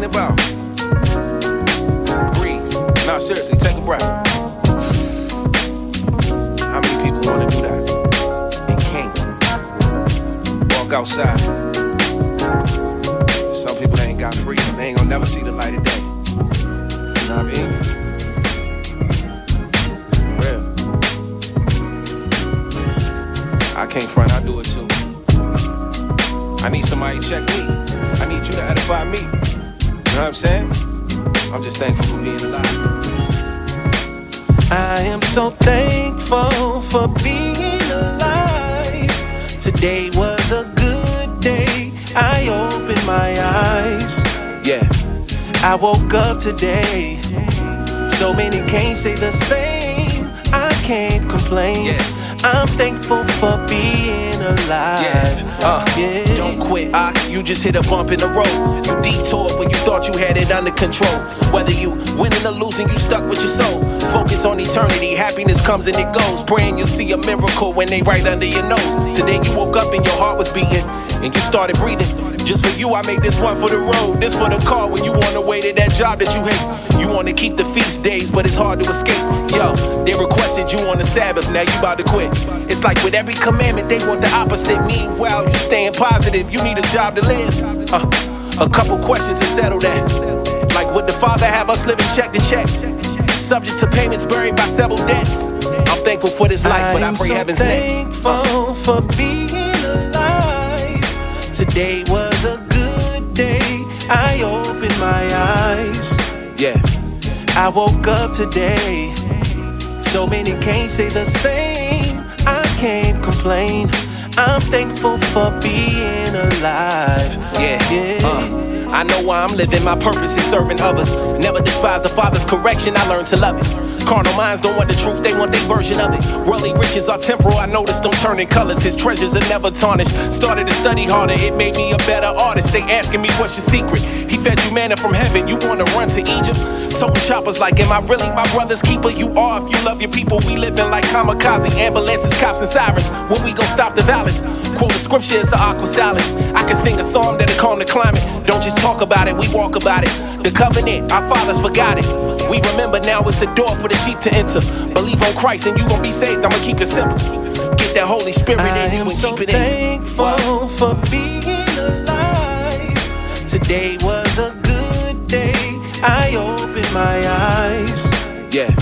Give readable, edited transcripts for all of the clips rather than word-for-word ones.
ain't about. Breathe. No, seriously, take a breath. How many people wanna do that? And can't. Walk outside. Some people ain't got freedom. They ain't gonna never see the light of day. You know what I mean? Real. I can't front, I do it too. I need somebody to check me. I need you to edify me. You know what I'm saying? I'm just thankful for being alive. I am so thankful for being alive. Today was a good day. I opened my eyes. Yeah. I woke up today. So many can't say the same. I can't complain. Yeah. I'm thankful for being alive. Yeah. Don't quit, you just hit a bump in the road. You detoured when you thought you had it under control. Whether you winning or losing, you stuck with your soul. Focus on eternity, happiness comes and it goes. Praying you'll see a miracle when they right under your nose. Today you woke up and your heart was beating, and you started breathing. Just for you, I made this one for the road. This for the car when you on the way to that job that you hate. You want to keep the feast days, but it's hard to escape. Yo, they requested you on the Sabbath, now you about to quit. It's like with every commandment, they want the opposite. Meanwhile, you staying positive, you need a job to live. A couple questions to settle that. Like, would the Father have us living check to check? Subject to payments, buried by several debts. I'm thankful for this life, but I pray heaven's next. I'm thankful for being alive. Today was a good day. I opened my eyes. Yeah. I woke up today. So many can't say the same. I can't complain. I'm thankful for being alive. I know why I'm living. My purpose is serving others. Never despise the Father's correction. I learned to love it. Carnal minds don't want the truth, they want their version of it. Worldly riches are temporal, I noticed them turning colors. His treasures are never tarnished. Started to study harder, it made me a better artist. They asking me what's your secret. He fed you manna from heaven, you wanna run to Egypt? Toting choppers like, am I really my brother's keeper? You are if you love your people. We living like kamikaze, ambulances, cops and sirens. When we gon' stop the violence? Quote the scripture, it's an aqua silence. I can sing a song that'll calm the climate. Don't just talk about it, we walk about it. The covenant, our fathers forgot it. We remember now it's a door for the sheep to enter. Believe on Christ and you gon' be saved, I'ma keep it simple. Get that Holy Spirit in you and keep it in. I am so thankful for being alive. Today was a good day. I opened my eyes. Yeah.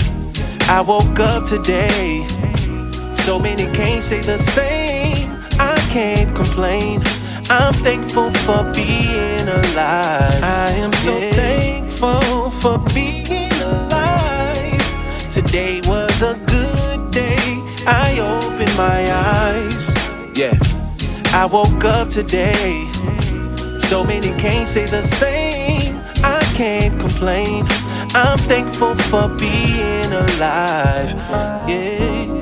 I woke up today. So many can't say the same. I can't complain. I'm thankful for being alive. I am so thankful for being alive. Today was a good day. I opened my eyes. Yeah. I woke up today. So many can't say the same. I can't complain. I'm thankful for being alive. Yeah.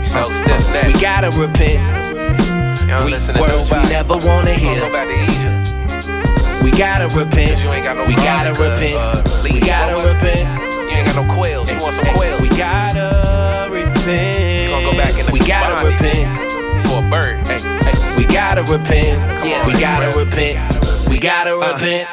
So stiff neck. We gotta repent. Words we never wanna hear. We gotta repent. We gotta repent. We gotta repent. You ain't got no quails. You want some quails? We gotta repent. You gonna go back in the We gotta repent for a bird. We gotta repent. Yeah, we gotta repent. We gotta repent.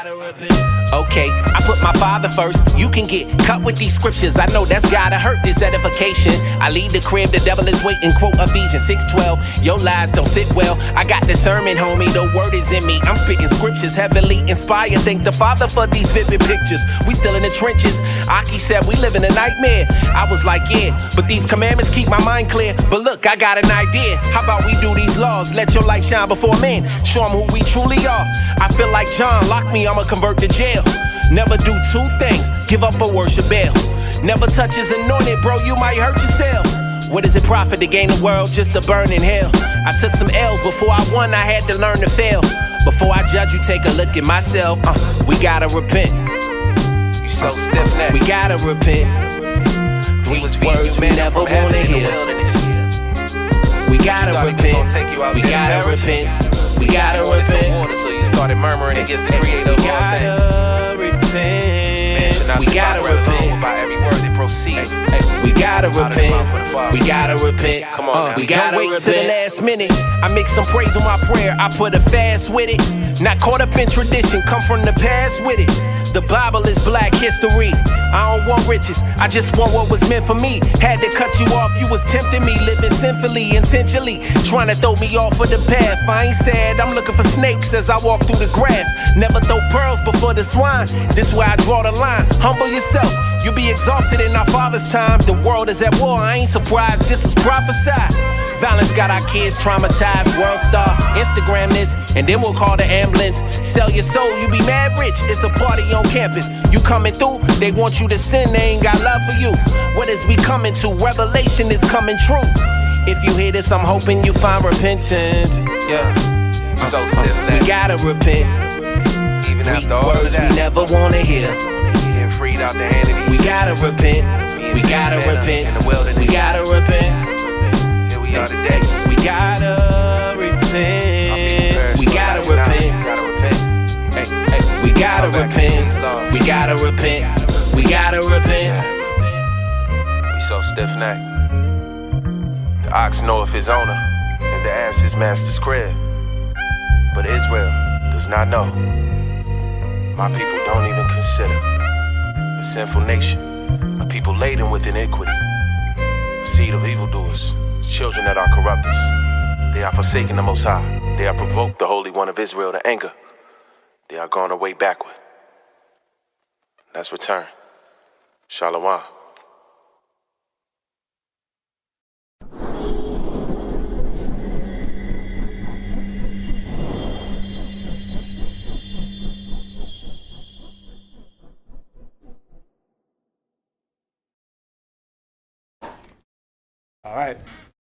Okay, I put my Father first. You can get cut with these scriptures. I know that's gotta hurt this edification. I leave the crib, the devil is waiting. Quote Ephesians 6:12. Your lies don't sit well. I got discernment, homie. The word is in me. I'm spitting scriptures, heavily inspired. Thank the Father for these vivid pictures. We still in the trenches. Aki said we live in a nightmare. I was like, yeah, but these commandments keep my mind clear. But look, I got an idea. How about we do these laws? Let your light shine before men. Show them who we truly are. I feel like John, lock me, I'ma convert to jail. Never do two things, give up or worship Baal. Never touch his anointed, bro, you might hurt yourself. What does it profit to gain the world just to burn in hell? I took some L's before I won, I had to learn to fail. Before I judge you, take a look at myself. We gotta repent. You so stiff-necked. We gotta repent. We was words we never wanna hear. We gotta repent. We gotta repent. We gotta repent. Water, so you started murmuring against the creator of all things. We gotta repent. By every word that proceeds. We gotta repent. We gotta repent. Come on now. We gotta wait to the last minute. I mix some praise on my prayer. I put a fast with it. Not caught up in tradition. Come from the past with it. The Bible is black history. I don't want riches, I just want what was meant for me. Had to cut you off, you was tempting me. Living sinfully, intentionally, trying to throw me off of the path. I ain't sad, I'm looking for snakes as I walk through the grass. Never throw pearls before the swine. This where I draw the line. Humble yourself, you'll be exalted in our Father's time. The world is at war, I ain't surprised, this was prophesied. Violence got our kids traumatized. World star, Instagram this, and then we'll call the ambulance. Sell your soul, you be mad rich. It's a party on campus. You coming through, they want you to sin, they ain't got love for you. What is we coming to? Revelation is coming true. If you hear this, I'm hoping you find repentance. Yeah. So stiff-necked. We gotta repent. Even after all words of that, we never wanna hear. getting freed out the hand of these We gotta repent. We gotta repent. in the wilderness. We gotta repent. Here we are today. We gotta repent. We gotta repent. We gotta repent. We gotta repent. We gotta repent. We gotta repent. We so stiff-necked. The ox knoweth his owner, and the ass his master's crib. But Israel does not know. My people don't even consider. A sinful nation, a people laden with iniquity, a seed of evildoers, children that are corrupters. They are forsaken the Most High. They are provoked the Holy One of Israel to anger. They are gone away backward. Let's return. Shalom. All right.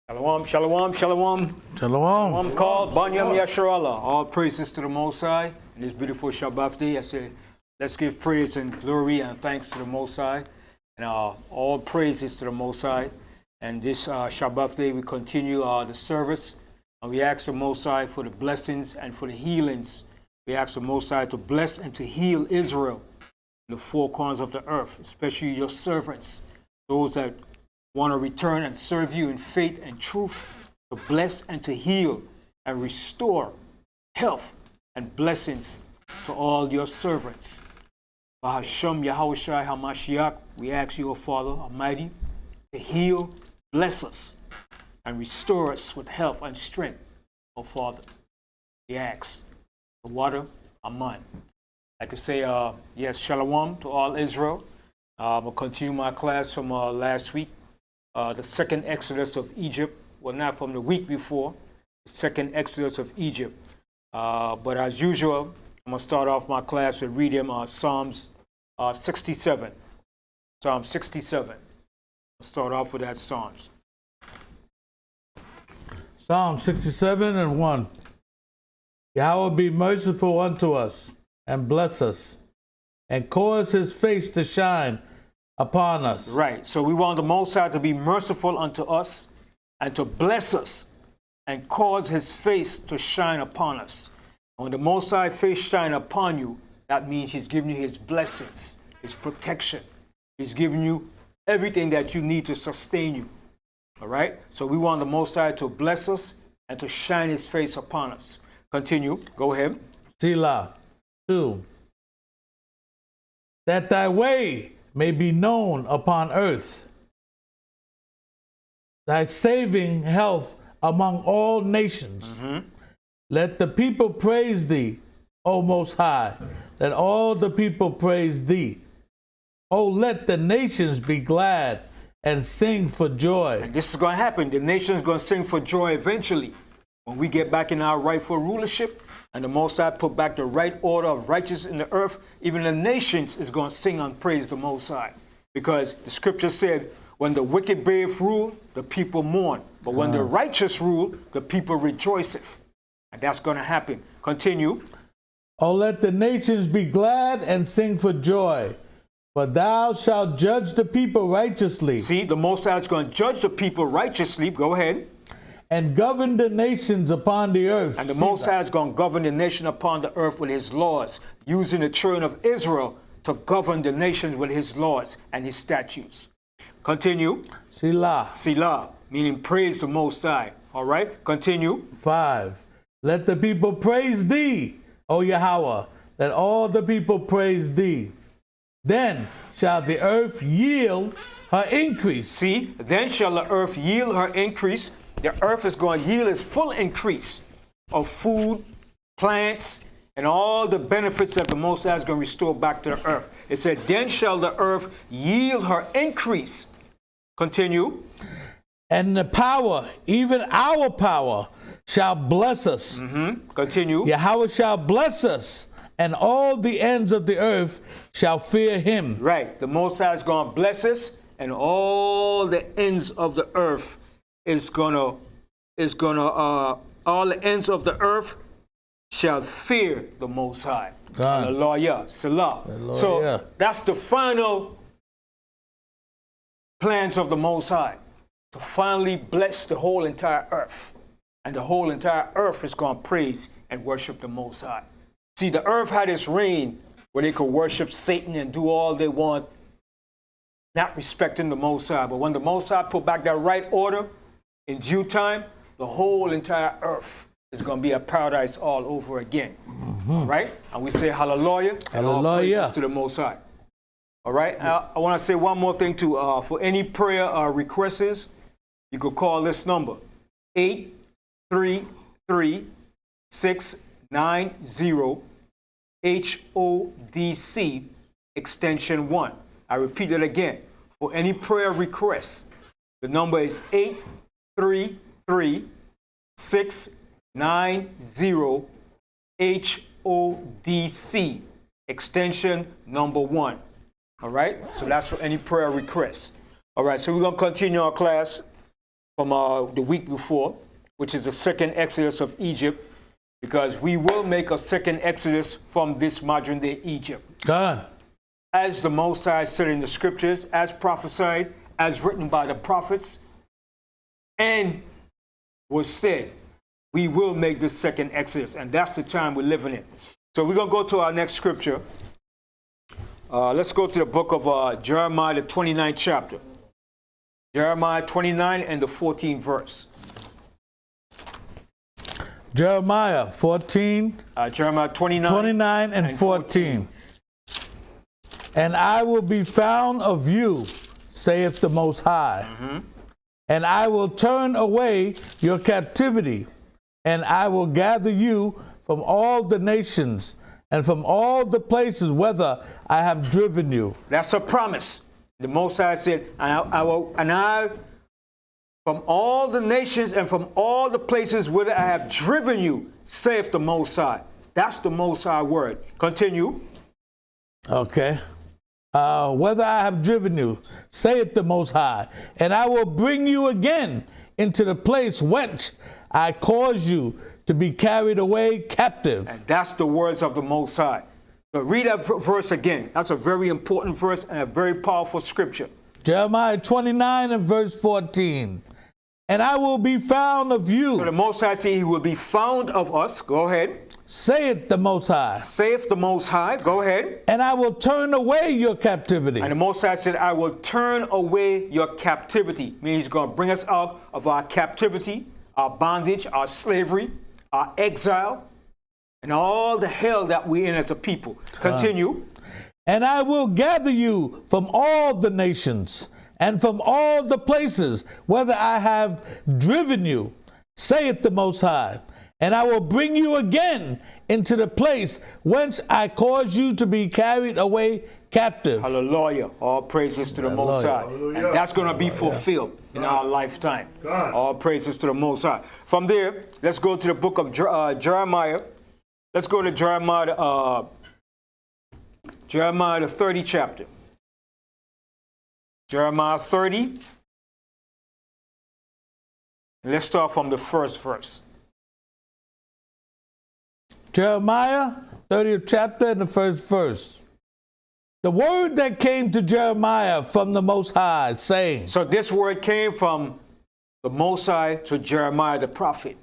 Shalom, shalom, shalom. Shalom. I'm called Banyamyan Yasharahla. All praises to the Most High. In this beautiful Shabbat day, I say, let's give praise and glory and thanks to the Most High. And all praises to the Most High. And this Shabbat day, we continue the service. And we ask the Most High for the blessings and for the healings. We ask the Most High to bless and to heal Israel, the four corners of the earth, especially your servants, those that want to return and serve you in faith and truth, to bless and to heal and restore health and blessings to all your servants. Bahasham Yahushai HaMashiach, we ask you, O Father Almighty, to heal, bless us, and restore us with health and strength, O Father. We ask. The water, Amen. I could say, yes, Shalom to all Israel. I'll continue my class from last week. The second exodus of Egypt, well, not from the week before, the second exodus of Egypt. But as usual, I'm going to start off my class with reading Psalms 67. Psalm 67. I'll start off with that Psalms. Psalm 67 and 1. Yahweh be merciful unto us, and bless us, and cause his face to shine upon us. Right. So we want the Most High to be merciful unto us and to bless us and cause his face to shine upon us. When the Most High face shine upon you, that means he's giving you his blessings, his protection. He's giving you everything that you need to sustain you. All right? So we want the Most High to bless us and to shine his face upon us. Continue. Go ahead. Selah. 2. That thy way may be known upon earth, thy saving health among all nations. Let the people praise thee, O Most High. Let all the people praise thee. Oh, let the nations be glad and sing for joy. And this is going to happen. The nation's going to sing for joy eventually. When we get back in our rightful rulership and the Most High put back the right order of righteousness in the earth, even the nations is going to sing and praise the Most High. Because the scripture said, when the wicked beareth rule, the people mourn. But when the righteous rule, the people rejoiceth. And that's going to happen. Continue. Oh, let the nations be glad and sing for joy. For thou shalt judge the people righteously. See, the Most High is going to judge the people righteously. Go ahead. And govern the nations upon the earth. And the Most High is going to govern the nation upon the earth with his laws, using the children of Israel to govern the nations with his laws and his statutes. Continue. Selah. Selah, meaning praise the Most High. All right, continue. 5. Let the people praise thee, O Yahweh. Let all the people praise thee. Then shall the earth yield her increase. See, then shall the earth yield her increase. The earth is going to yield its full increase of food, plants, and all the benefits that the Most High is going to restore back to the earth. It said, then shall the earth yield her increase. Continue. And the power, even our power, shall bless us. Continue. Yahweh shall bless us, and all the ends of the earth shall fear him. Right. The Most High is going to bless us, and all the ends of the earth all the ends of the earth shall fear the Most High. God. Hallelujah. Salah. Hallelujah. So that's the final plans of the Most High, to finally bless the whole entire earth. And the whole entire earth is going to praise and worship the Most High. See, the earth had its reign where they could worship Satan and do all they want, not respecting the Most High. But when the Most High put back that right order, in due time, the whole entire earth is going to be a paradise all over again. All right? And we say hallelujah. And all Hallelujah. praises to the Most High. All right? I want to say one more thing too. For any prayer requests, you could call this number, 833-690 HODC extension 1. I repeat it again. For any prayer requests, the number is 833-690 HODC extension number 1. All right? So that's for any prayer requests. All right, so we're going to continue our class from the week before, which is the second exodus of Egypt, because we will make a second exodus from this modern day Egypt. God. As the Most High said in the scriptures, as prophesied, as written by the prophets, and was said, we will make this second exodus, and that's the time we're living in. So we're going to go to our next scripture. Let's go to the book of Jeremiah, the 29th chapter. Jeremiah 29 and the 14th verse. Jeremiah 14. Jeremiah 29 and 14. And I will be found of you, saith the Most High. And I will turn away your captivity, and I will gather you from all the nations and from all the places whither I have driven you. That's a promise. The Most High said, I from all the nations and from all the places whither I have driven you, saith the Most High. That's the Most High word. Continue. Okay. Whether I have driven you, saith the Most High, and I will bring you again into the place whence I caused you to be carried away captive. And that's the words of the Most High. So read that verse again. That's a very important verse and a very powerful scripture. Jeremiah 29 and verse 14. And I will be found of you. So the Most High said he will be found of us. Go ahead. Saith the Most High. Saith the Most High. Go ahead. And I will turn away your captivity. And the Most High said, I will turn away your captivity. Meaning he's going to bring us out of our captivity, our bondage, our slavery, our exile, and all the hell that we're in as a people. Continue. And I will gather you from all the nations and from all the places whither I have driven you, saith the Most High. And I will bring you again into the place whence I caused you to be carried away captive. Hallelujah. All praises to the Most High. Hallelujah. And that's going to be fulfilled in our lifetime. God. All praises to the Most High. From there, let's go to the book of Jeremiah. Let's go to Jeremiah, the 30th chapter. Jeremiah 30. Let's start from the first verse. Jeremiah 30th chapter and the first verse. The word that came to Jeremiah from the Most High, saying. So this word came from the Most High to Jeremiah the prophet.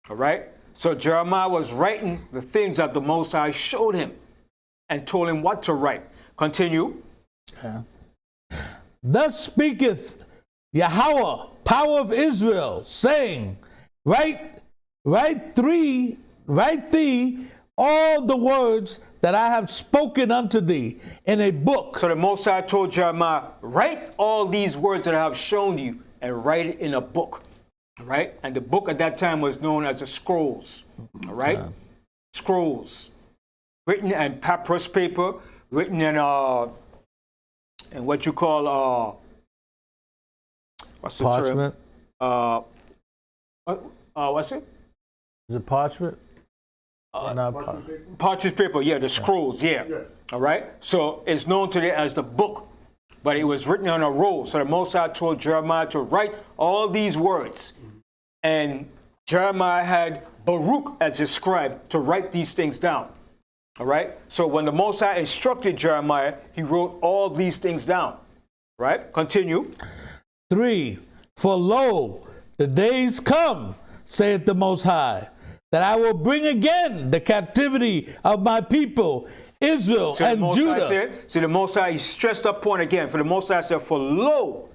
All right? So Jeremiah was writing the things that the Most High showed him and told him what to write. Continue. Thus speaketh Yahweh, power of Israel, saying, Write thee all the words that I have spoken unto thee in a book. So the Most High told Jeremiah, write all these words that I have shown you and write it in a book. All right? And the book at that time was known as the scrolls. All right? Scrolls. Written in papyrus paper, written in what you call what's the Parchment. term? What's it? Is it parchment? Not Parchment paper, yeah, the scrolls, yeah. All right? So it's known today as the book, but it was written on a roll. So the Most High told Jeremiah to write all these words. And Jeremiah had Baruch as his scribe to write these things down. All right? So when the Most High instructed Jeremiah, he wrote all these things down. Right? Continue. 3. For lo, the days come, saith the Most High, that I will bring again the captivity of my people, Israel and Judah. The Most High, he stressed that point again. For the Most High said, for lo,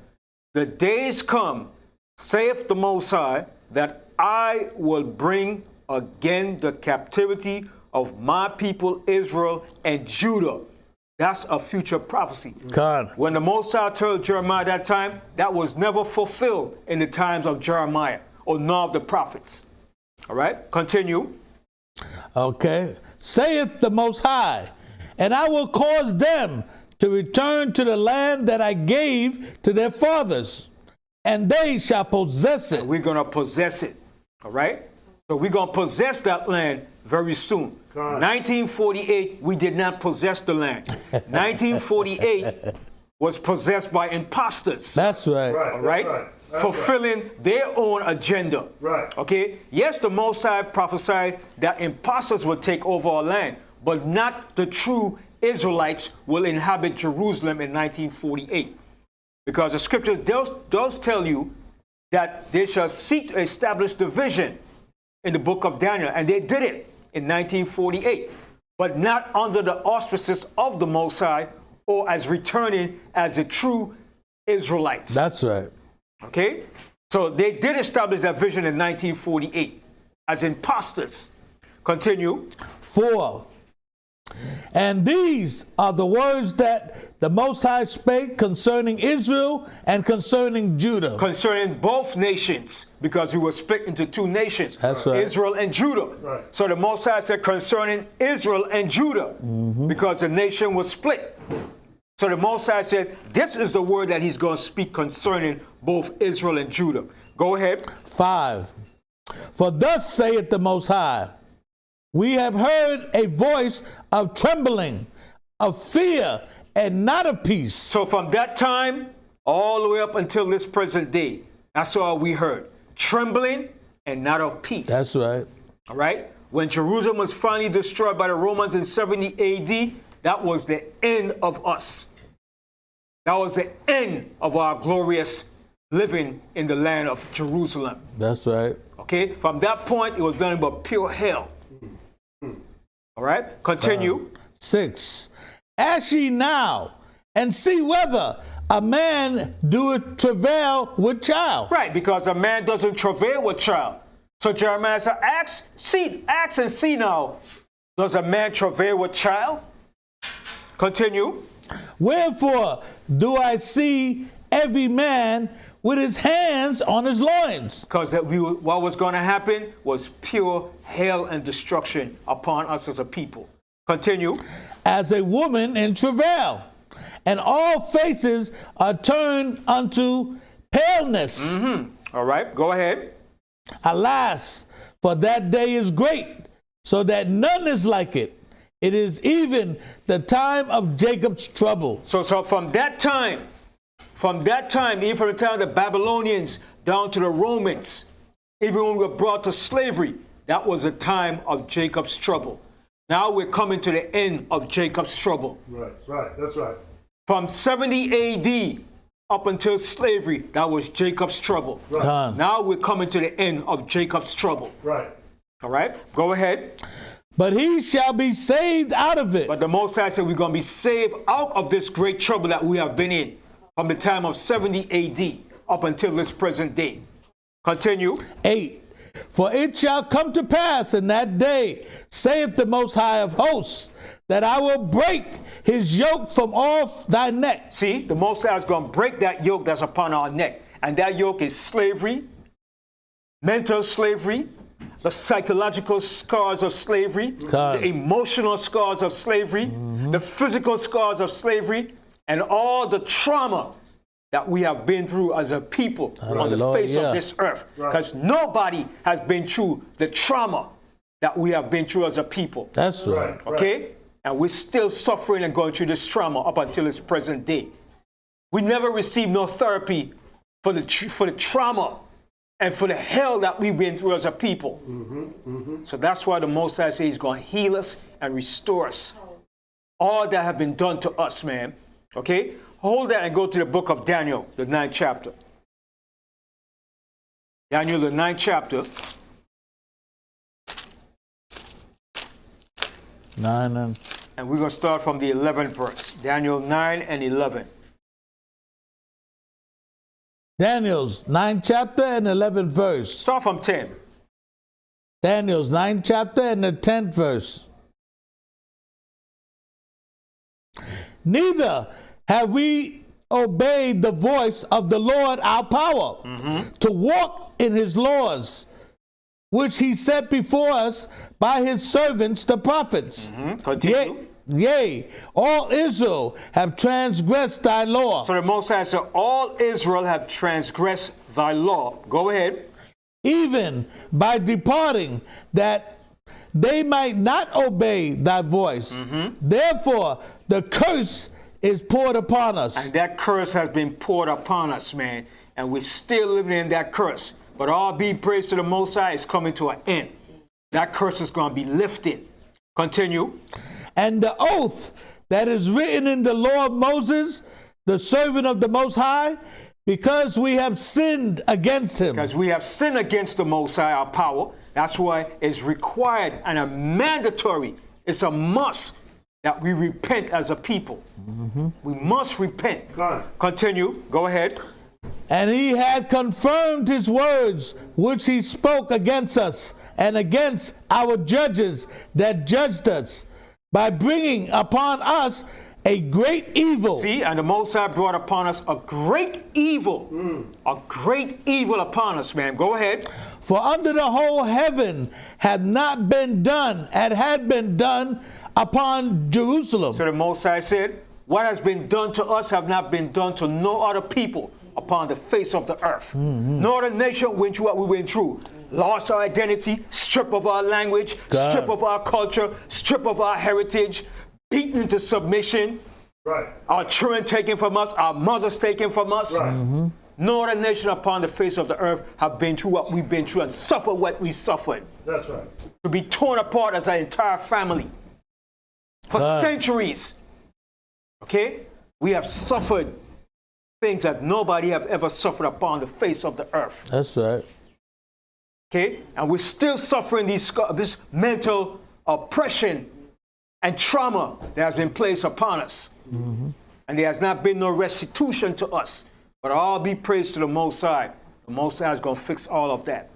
the days come, saith the Most High, that I will bring again the captivity of my people, Israel and Judah. That's a future prophecy. God. When the Most High told Jeremiah that time, that was never fulfilled in the times of Jeremiah or none of the prophets. All right, continue. Okay. Saith the Most High, and I will cause them to return to the land that I gave to their fathers, and they shall possess it. We're going to possess it. All right? So we're going to possess that land very soon. 1948, we did not possess the land. 1948 was possessed by imposters. That's right. All right? Fulfilling their own agenda. Right. Okay? Yes, the Most High prophesied that imposters would take over our land, but not the true Israelites will inhabit Jerusalem in 1948. Because the scripture does tell you that they shall seek to establish division in the book of Daniel, and they did it in 1948, but not under the auspices of the Most High or as returning as the true Israelites. That's right. Okay? So they did establish that vision in 1948 as imposters. Continue. 4. And these are the words that the Most High spake concerning Israel and concerning Judah. Concerning both nations, because we were split into two nations. That's right. Israel and Judah. Right. So the Most High said concerning Israel and Judah, because the nation was split. So the Most High said, this is the word that he's going to speak concerning both Israel and Judah. Go ahead. 5. For thus saith the Most High, we have heard a voice of trembling, of fear, and not of peace. So from that time all the way up until this present day, that's all we heard. Trembling and not of peace. That's right. All right? When Jerusalem was finally destroyed by the Romans in 70 AD, that was the end of us. That was the end of our glorious living in the land of Jerusalem. That's right. Okay? From that point, it was nothing but pure hell. All right? Continue. 6. Ask ye now, and see whether a man doeth travail with child. Right, because a man doesn't travail with child. So Jeremiah said, ask and see now, does a man travail with child? Continue. Wherefore do I see every man with his hands on his loins? Because what was going to happen was pure hell and destruction upon us as a people. Continue. As a woman in travail, and all faces are turned unto paleness. All right, go ahead. Alas, for that day is great, so that none is like it. It is even the time of Jacob's trouble. So from that time, From that time, even from the time of the Babylonians down to the Romans, even when we were brought to slavery, that was a time of Jacob's trouble. Now we're coming to the end of Jacob's trouble. Right, that's right. From 70 AD up until slavery, that was Jacob's trouble. Right. Now we're coming to the end of Jacob's trouble. Right. All right, go ahead. But he shall be saved out of it. But the Most High said we're going to be saved out of this great trouble that we have been in from the time of 70 AD up until this present day. Continue. 8. For it shall come to pass in that day, saith the Most High of hosts, that I will break his yoke from off thy neck. See, the Most High is going to break that yoke that's upon our neck. And that yoke is slavery, mental slavery, the psychological scars of slavery, the emotional scars of slavery, the physical scars of slavery, and all the trauma that we have been through as a people on the face of this earth. Because nobody has been through the trauma that we have been through as a people. That's right. Okay? And we're still suffering and going through this trauma up until this present day. We never received no therapy for the trauma and for the hell that we've been through as a people. So that's why the Most High says he's going to heal us and restore us. All that have been done to us, man. Okay? Hold that and go to the book of Daniel, the 9th chapter. Daniel, the 9th chapter. 9 and we're going to start from the 11th verse. Daniel 9 and 11. Daniel's 9th chapter and 11th verse. Start from 10. Daniel's 9th chapter and the 10th verse. Neither have we obeyed the voice of the Lord our power to walk in his laws, which he set before us by his servants the prophets. Yea, all Israel have transgressed thy law. So the Most High said, all Israel have transgressed thy law. Go ahead. Even by departing, that they might not obey thy voice. Therefore, the curse is poured upon us. And that curse has been poured upon us, man. And we're still living in that curse. But all be praise to the Most High is coming to an end. That curse is going to be lifted. Continue. And the oath that is written in the law of Moses, the servant of the Most High, because we have sinned against him. Because we have sinned against the Most High, our power. That's why it's required and a mandatory. It's a must that we repent as a people. We must repent. Continue. Go ahead. And he had confirmed his words, which he spoke against us and against our judges that judged us, by bringing upon us a great evil. See, and the Most High brought upon us a great evil. A great evil upon us, man. Go ahead. For under the whole heaven had not been done, and had been done upon Jerusalem. So the Most High said, what has been done to us have not been done to no other people upon the face of the earth. No other nation went through what we went through. Lost our identity, strip of our language, strip of our culture, strip of our heritage, beaten into submission. Our children taken from us, our mothers taken from us. No other nation upon the face of the earth have been through what we've been through and suffered what we suffered. That's right. To be torn apart as an entire family for centuries. Okay? We have suffered things that nobody have ever suffered upon the face of the earth. That's right. Okay? And we're still suffering this mental oppression and trauma that has been placed upon us. And there has not been no restitution to us. But all be praised to the Most High. The Most High is going to fix all of that.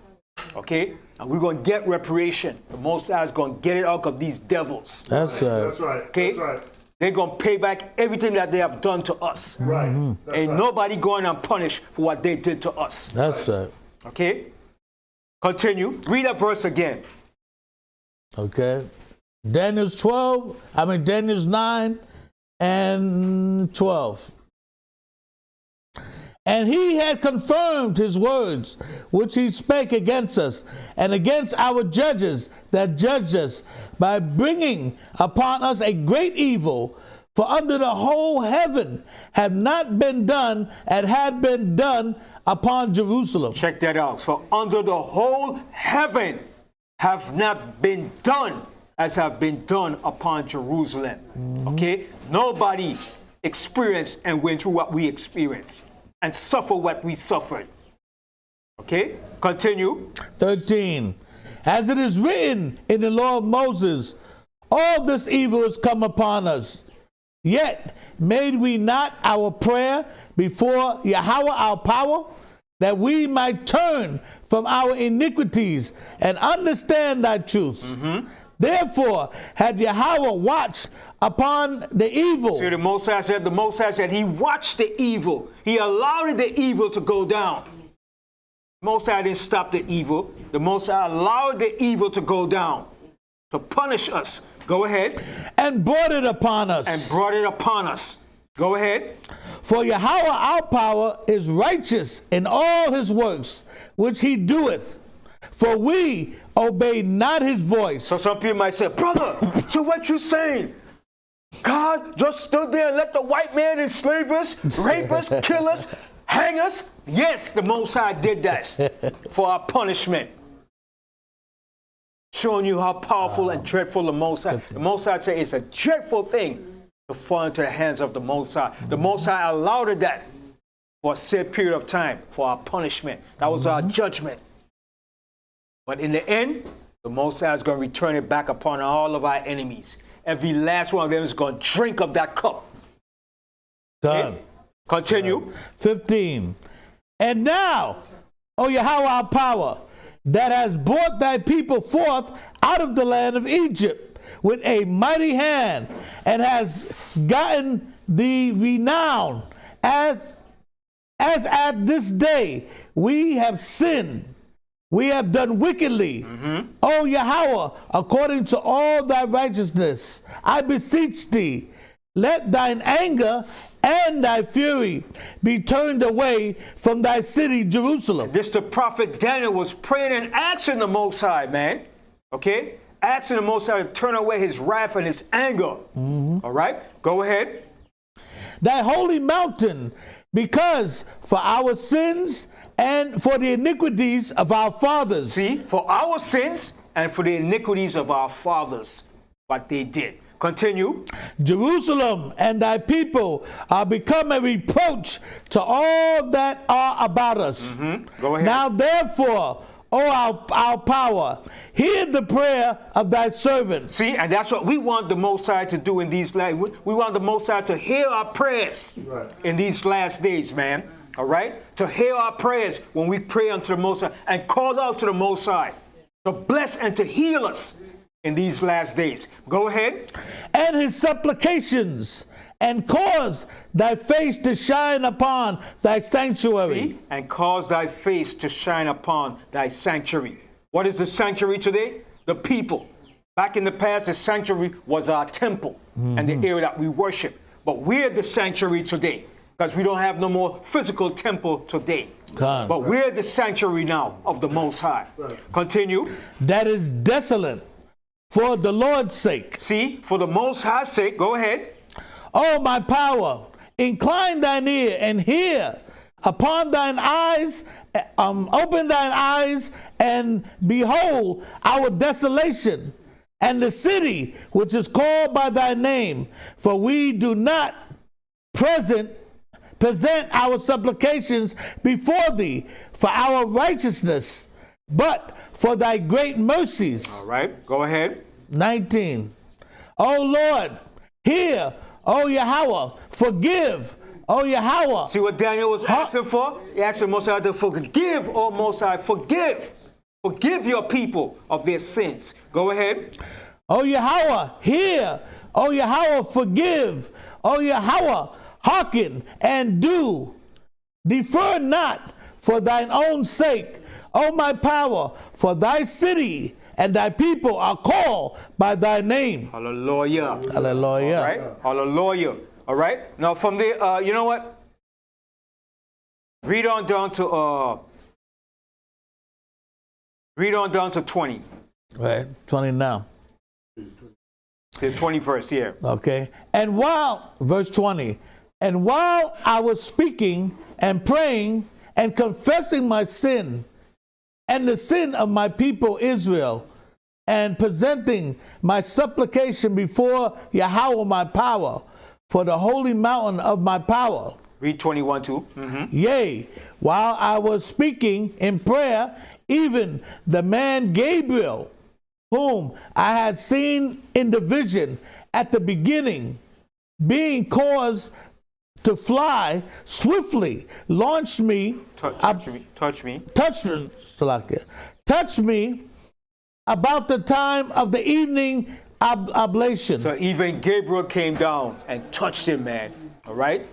Okay? And we're going to get reparation. The Most High is going to get it out of these devils. That's right. That's right. Okay? That's right. They're going to pay back everything that they have done to us. Right. Ain't nobody going unpunished for what they did to us. That's right. Okay? Continue. Read that verse again. Okay. Daniel's 9 and 12. And he had confirmed his words, which he spake against us, and against our judges that judged us, by bringing upon us a great evil, For under the whole heaven had not been done and had been done upon Jerusalem. Check that out. So under the whole heaven have not been done as have been done upon Jerusalem. Okay? Nobody experienced and went through what we experienced and suffered what we suffered. Okay? Continue. 13. As it is written in the law of Moses, all this evil is come upon us. Yet made we not our prayer before Yahweh our power, that we might turn from our iniquities and understand thy truth. Therefore had Yahweh watched upon the evil. See, the Most High said he watched the evil. He allowed the evil to go down. The Most High didn't stop the evil. The Most High allowed the evil to go down to punish us. Go ahead. And brought it upon us. And brought it upon us. Go ahead. For Yahweh our power is righteous in all his works, which he doeth. For we obey not his voice. So some people might say, brother, so what you saying? God just stood there and let the white man enslave us, rape us, kill us, hang us? Yes, the Most High did that for our punishment. Showing you how powerful and dreadful the Most High. The Most High said it's a dreadful thing to fall into the hands of the Most High. The Most High allowed that for a set period of time for our punishment. That was our judgment. But in the end, the Most High is going to return it back upon all of our enemies. Every last one of them is going to drink of that cup. Done. Continue. 15. And now, O Yahweh our power, that has brought thy people forth out of the land of Egypt with a mighty hand, and has gotten thee renown, as at this day we have sinned. We have done wickedly. O Yahweh, according to all thy righteousness, I beseech thee, let thine anger and thy fury be turned away from thy city, Jerusalem. This the prophet Daniel was praying and asking the Most High, man. Okay? Asking the Most High to turn away his wrath and his anger. All right? Go ahead. Thy holy mountain, because for our sins and for the iniquities of our fathers. See, for our sins and for the iniquities of our fathers, what they did. Continue. Jerusalem and thy people are become a reproach to all that are about us. Go ahead. Now therefore, O our power, hear the prayer of thy servant. See, and that's what we want the Most High to do in these last. We want the Most High to hear our prayers in these last days, man. All right? To hear our prayers when we pray unto the Most High and call out to the Most High to bless and to heal us in these last days. Go ahead. And his supplications, and cause thy face to shine upon thy sanctuary. See? And cause thy face to shine upon thy sanctuary. What is the sanctuary today? The people. Back in the past, the sanctuary was our temple and the area that we worship. But we're the sanctuary today because we don't have no more physical temple today. But we're the sanctuary now of the Most High. Continue. That is desolate for the Lord's sake. See, for the Most High's sake. Go ahead. O my power, incline thine ear and hear. Upon thine eyes, open thine eyes and behold our desolation and the city which is called by thy name. For we do not present our supplications before thee for our righteousness, but for thy great mercies. All right, go ahead. 19. O Lord, hear. O Yahweh, forgive. O Yahweh. See what Daniel was asking for? He asked the Most High to forgive, O Most High, forgive. Forgive your people of their sins. Go ahead. O Yahweh, hear. O Yahweh, forgive. O Yahweh, hearken and do. Defer not for thine own sake. O my power, for thy city and thy people are called by thy name. Hallelujah. Hallelujah. All right. Hallelujah. All right. Now from there, you know what? Read on down to 20. Right. 20 now. The 20th verse here. Okay. And while, verse 20, and while I was speaking and praying and confessing my sin and the sin of my people Israel, and presenting my supplication before Yahweh my power, for the holy mountain of my power. Read 21 too. Yea, while I was speaking in prayer, even the man Gabriel, whom I had seen in the vision at the beginning, being caused to fly swiftly, launched me, Touch me about the time of the evening oblation. So even Gabriel came down and touched him, man. All right?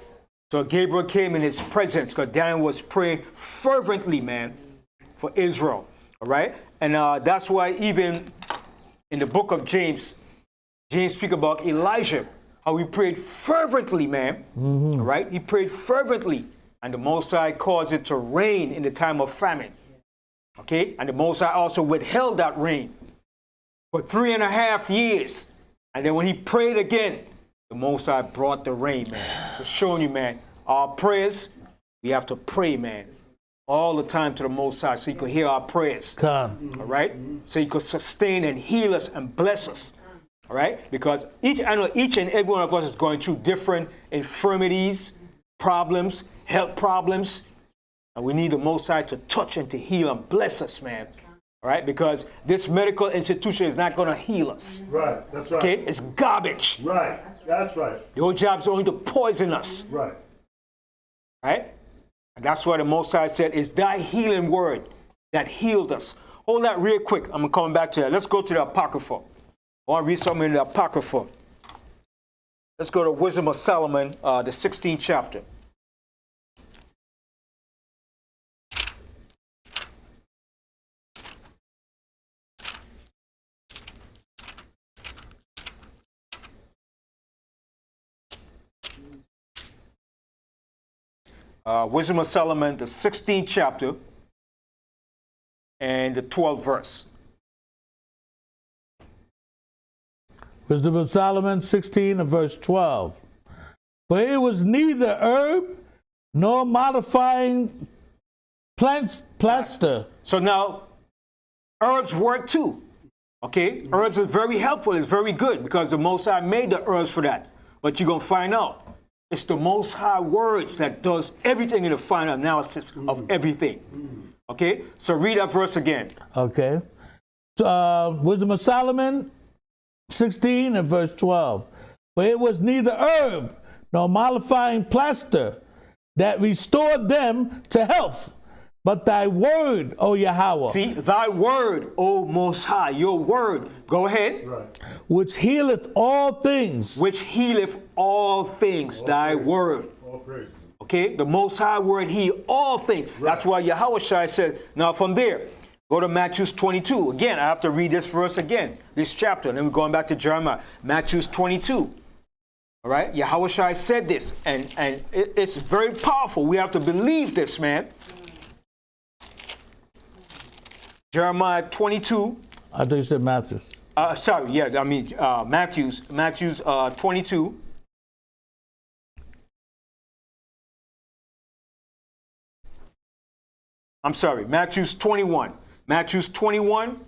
So Gabriel came in his presence because Daniel was praying fervently, man, for Israel. All right? And that's why even in the book of James speaks about Elijah, how he prayed fervently, man. All right? He prayed fervently. And the Most High caused it to rain in the time of famine. Okay? And the Most High also withheld that rain for 3.5 years. And then when he prayed again, the Most High brought the rain, man. So showing you, man, our prayers, we have to pray, man, all the time to the Most High so he could hear our prayers. Come. All right? So he could sustain and heal us and bless us. All right? Because I know each and every one of us is going through different infirmities, problems, health problems. And we need the Most High to touch and to heal and bless us, man. All right? Because this medical institution is not going to heal us. Right, that's right. Okay? It's garbage. Right, that's right. Your job is only to poison us. Right. Right? And that's why the Most High said, it's thy healing word that healed us. Hold that real quick. I'm coming back to that. Let's go to the Apocrypha. I want to read something in the Apocrypha. Let's go to Wisdom of Solomon, the 16th chapter. Wisdom of Solomon, the 16th chapter, and the 12th verse. Wisdom of Solomon 16 and verse 12. For it was neither herb nor modifying plaster. So now, herbs work too. Okay? Herbs are very helpful. It's very good because the Most High made the herbs for that. But you're going to find out. It's the Most High words that does everything in the final analysis of everything. Okay? So read that verse again. Okay. Wisdom of Solomon 16 and verse 12. For it was neither herb nor mollifying plaster that restored them to health, but thy word, O Yahweh. See, thy word, O Most High, your word. Go ahead. Right. Which healeth all things. Which healeth all things, thy word. All praise. Okay, the Most High word heal all things. Right. That's why Yahweh said, now from there, go to Matthew 22. Again, I have to read this verse again, this chapter. And then we're going back to Jeremiah. Matthew 22. All right, Yahweh said this, and it's very powerful. We have to believe this, man. Jeremiah 22. I think you said Matthew. Matthew's 22. I'm sorry, Matthew's 21. Matthew's 21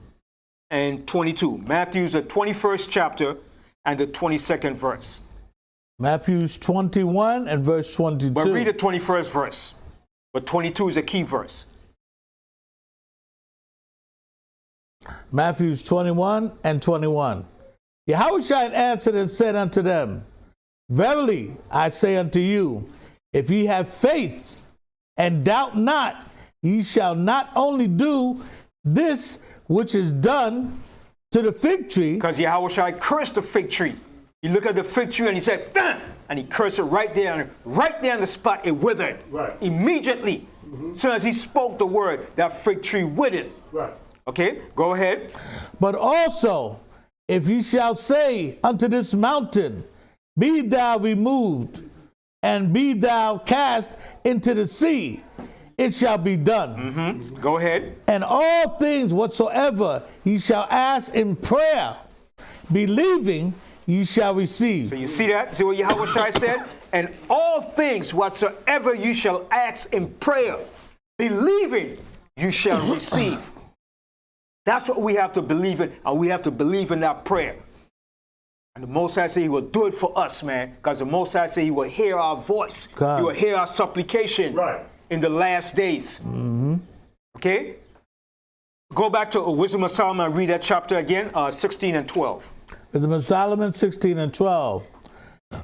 and 22. Matthew's the 21st chapter and the 22nd verse. Matthew's 21 and verse 22. But read the 21st verse. But 22 is a key verse. Matthew's 21 and 21. Yahweh answered and said unto them, Verily I say unto you, if ye have faith and doubt not, ye shall not only do this which is done to the fig tree. Because Yahweh cursed the fig tree. You look at the fig tree and he said, bah! And he cursed it right there on the spot, it withered. Right. Immediately. As soon as he spoke the word, that fig tree withered. Right. Okay, go ahead. But also, if ye shall say unto this mountain, Be thou removed, and be thou cast into the sea, it shall be done. Go ahead. And all things whatsoever ye shall ask in prayer, believing, ye shall receive. So you see that? See what Yahweh Shai said? And all things whatsoever you shall ask in prayer, believing, you shall receive. That's what we have to believe in, and we have to believe in that prayer. And the Most High said he will do it for us, man, because the Most High said he will hear our voice. God. He will hear our supplication in the last days. Okay? Go back to Wisdom of Solomon and read that chapter again, 16 and 12. Wisdom of Solomon 16 and 12.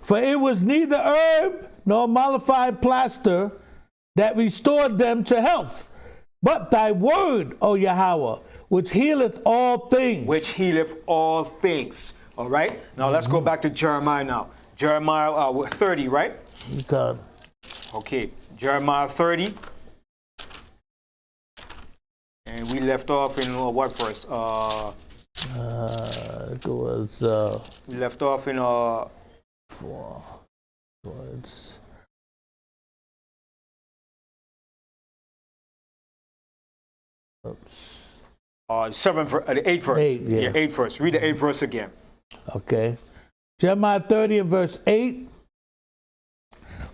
For it was neither herb nor mollified plaster that restored them to health, but thy word, O Yahweh, which healeth all things. Which healeth all things. All right? Now let's go back to Jeremiah now. Jeremiah 30, right? God. Okay, Jeremiah 30. And we left off in what verse? It was We left off in 4. It's 8th verse. 8, yeah. 8th verse. Read the 8th verse again. okay. Jeremiah 30 and verse 8.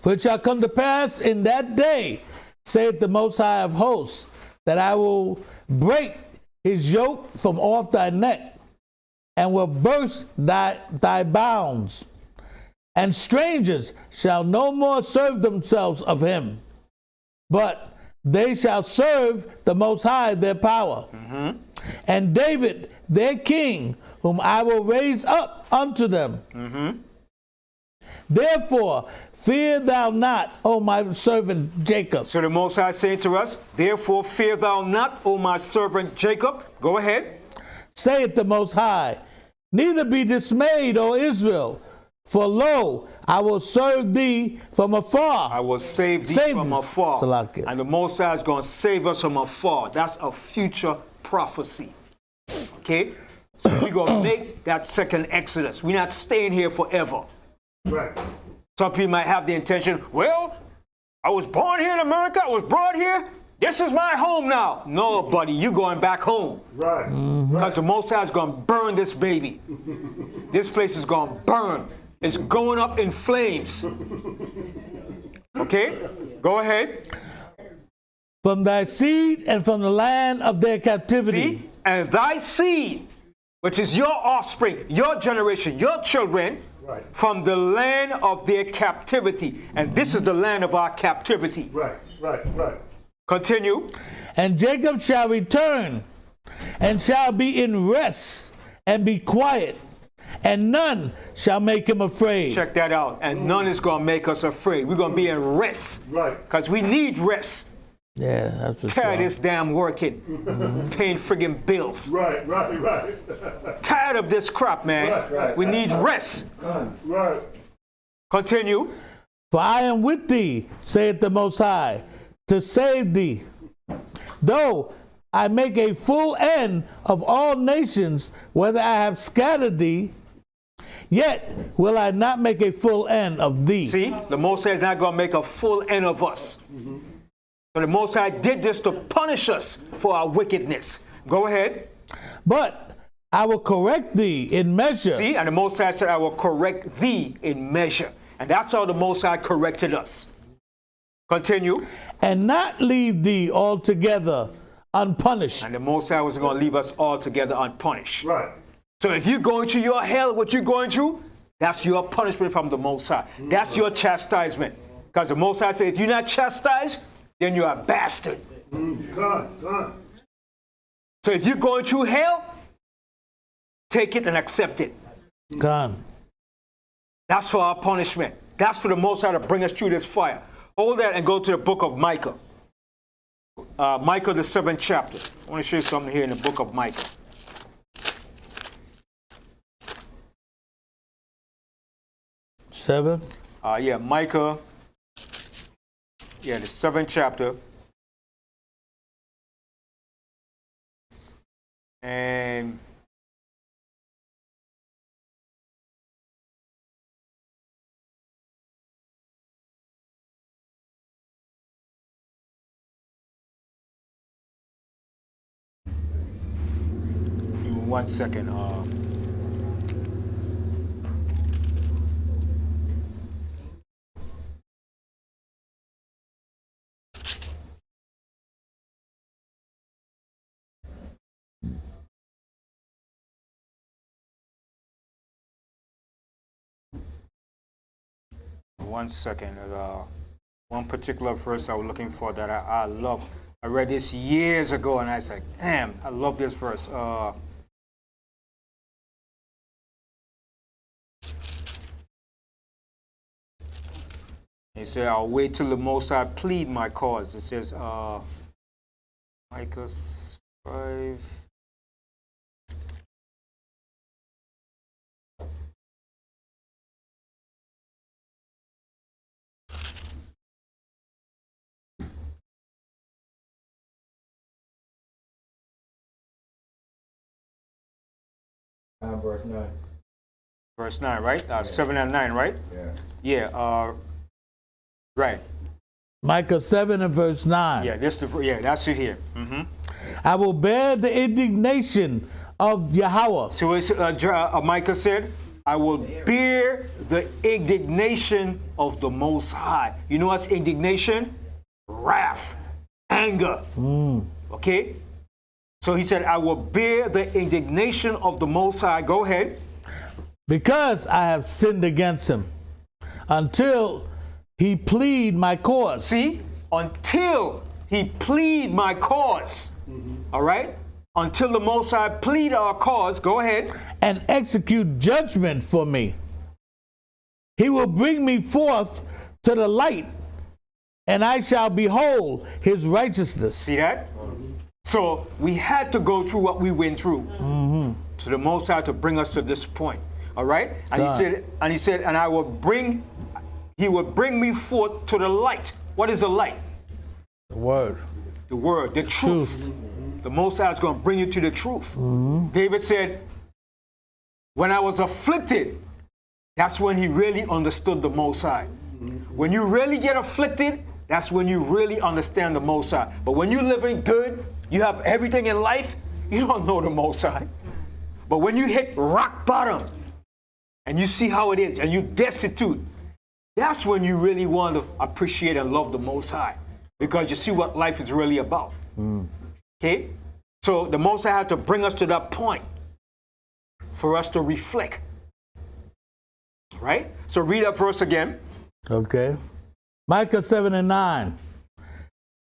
For it shall come to pass in that day, saith the Most High of hosts, that I will break his yoke from off thy neck, and will burst thy bounds. And strangers shall no more serve themselves of him, but they shall serve the Most High their power. And David their king, whom I will raise up unto them. Therefore, fear thou not, O my servant Jacob. So the Most High is saying to us, therefore fear thou not, O my servant Jacob. Go ahead. Saith the Most High, neither be dismayed, O Israel, for lo, I will serve thee from afar. I will save thee from afar. Salakia. And the Most High is going to save us from afar. That's a future prophecy. Okay? So we're going to make that second Exodus. We're not staying here forever. Right. Some people might have the intention, well, I was born here in America. I was brought here. This is my home now. No, buddy, you're going back home. Right. Because the Most High is going to burn this baby. This place is going to burn. It's going up in flames. Okay? Go ahead. From thy seed and from the land of their captivity. See? And thy seed, which is your offspring, your generation, your children, Right. from the land of their captivity. And this is the land of our captivity. Right. Continue. And Jacob shall return, and shall be in rest, and be quiet, and none shall make him afraid. Check that out. And none is going to make us afraid. We're going to be in rest. Right. Because we need rest. Yeah, that's for Tired of sure. this damn working, paying friggin' bills. Right. Tired of this crap, man. Right. We need rest. Right. Continue. For I am with thee, saith the Most High, to save thee. Though I make a full end of all nations, whether I have scattered thee, yet will I not make a full end of thee. See, the Most High is not going to make a full end of us. So the Most High did this to punish us for our wickedness. Go ahead. But I will correct thee in measure. See, and the Most High said, I will correct thee in measure. And that's how the Most High corrected us. Continue. And not leave thee altogether unpunished. And the Most High was going to leave us altogether unpunished. Right. So if you're going through your hell, what you're going through, that's your punishment from the Most High. That's your chastisement. Because the Most High said, if you're not chastised, then you're a bastard. Gone. So if you're going through hell, take it and accept it. Gone. That's for our punishment. That's for the Most High to bring us through this fire. Hold that and go to the book of Micah. Micah, the 7th chapter. I want to show you something here in the book of Micah. 7. Yeah, Micah. Yeah, the 7th chapter. And give me 1 second. 1 second. One particular verse I was looking for that I love. I read this years ago, and I was like, damn, I love this verse. He said, I'll wait till the Most High plead my cause. It says, Micah 5. Verse 9. Verse 9, right? 7 and 9, right? Yeah. Yeah, right. Micah 7 and verse 9. Yeah, that's it here. Mm-hmm. I will bear the indignation of Yahweh. So it's, Micah said, I will bear the indignation of the Most High. You know what's indignation? Wrath, anger. Okay? So he said, I will bear the indignation of the Most High. Go ahead. Because I have sinned against him, until he plead my cause. See? Until he plead my cause. All right? Until the Most High plead our cause. Go ahead. And execute judgment for me. He will bring me forth to the light, and I shall behold his righteousness. See that? So we had to go through what we went through to the Most High to bring us to this point. All right? And he said, and he will bring me forth to the light. What is the light? The word. The word, the truth. The Most High is going to bring you to the truth. David said, when I was afflicted, that's when he really understood the Most High. When you really get afflicted, that's when you really understand the Most High. But when you're living good, you have everything in life, you don't know the Most High. But when you hit rock bottom and you see how it is and you're destitute, that's when you really want to appreciate and love the Most High, because you see what life is really about. Okay? So the Most High had to bring us to that point for us to reflect. Right? So read that verse again. Okay. Micah 7 and 9.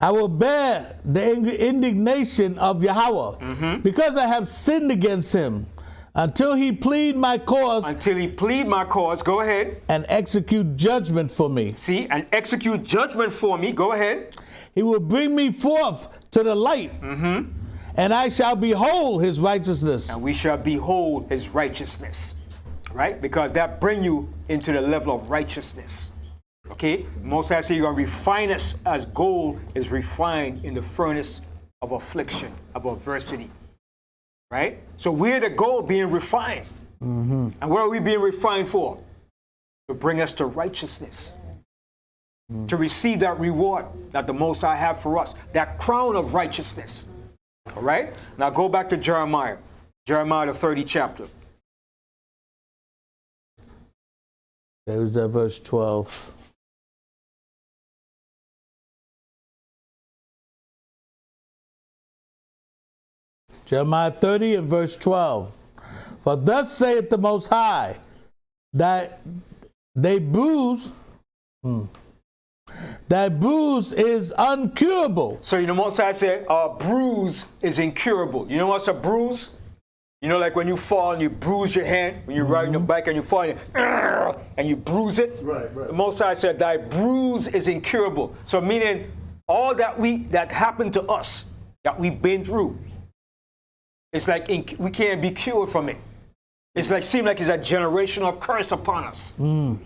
I will bear the indignation of Yahweh, because I have sinned against him, until he plead my cause. Until he plead my cause. Go ahead. And execute judgment for me. See, and execute judgment for me. Go ahead. He will bring me forth to the light, and I shall behold his righteousness. And we shall behold his righteousness. Right? Because that bring you into the level of righteousness. Okay? Most High say you're going to refine us as gold is refined in the furnace of affliction, of adversity. Right? So we're the gold being refined. And what are we being refined for? To bring us to righteousness. To receive that reward that the Most High have for us. That crown of righteousness. All right? Now go back to Jeremiah. Jeremiah, the 30th chapter. There's that verse 12. Jeremiah 30 and verse 12. For thus saith the Most High, that they bruise, that bruise is uncurable. So you know Most High said, bruise is incurable. You know what's a bruise? You know, like when you fall and you bruise your hand, when you're riding a bike and you fall and you bruise it. Right. The Most High said, thy bruise is incurable. So meaning all that happened to us, that we've been through, it's like we can't be cured from it. It's like, seem like it's a generational curse upon us. All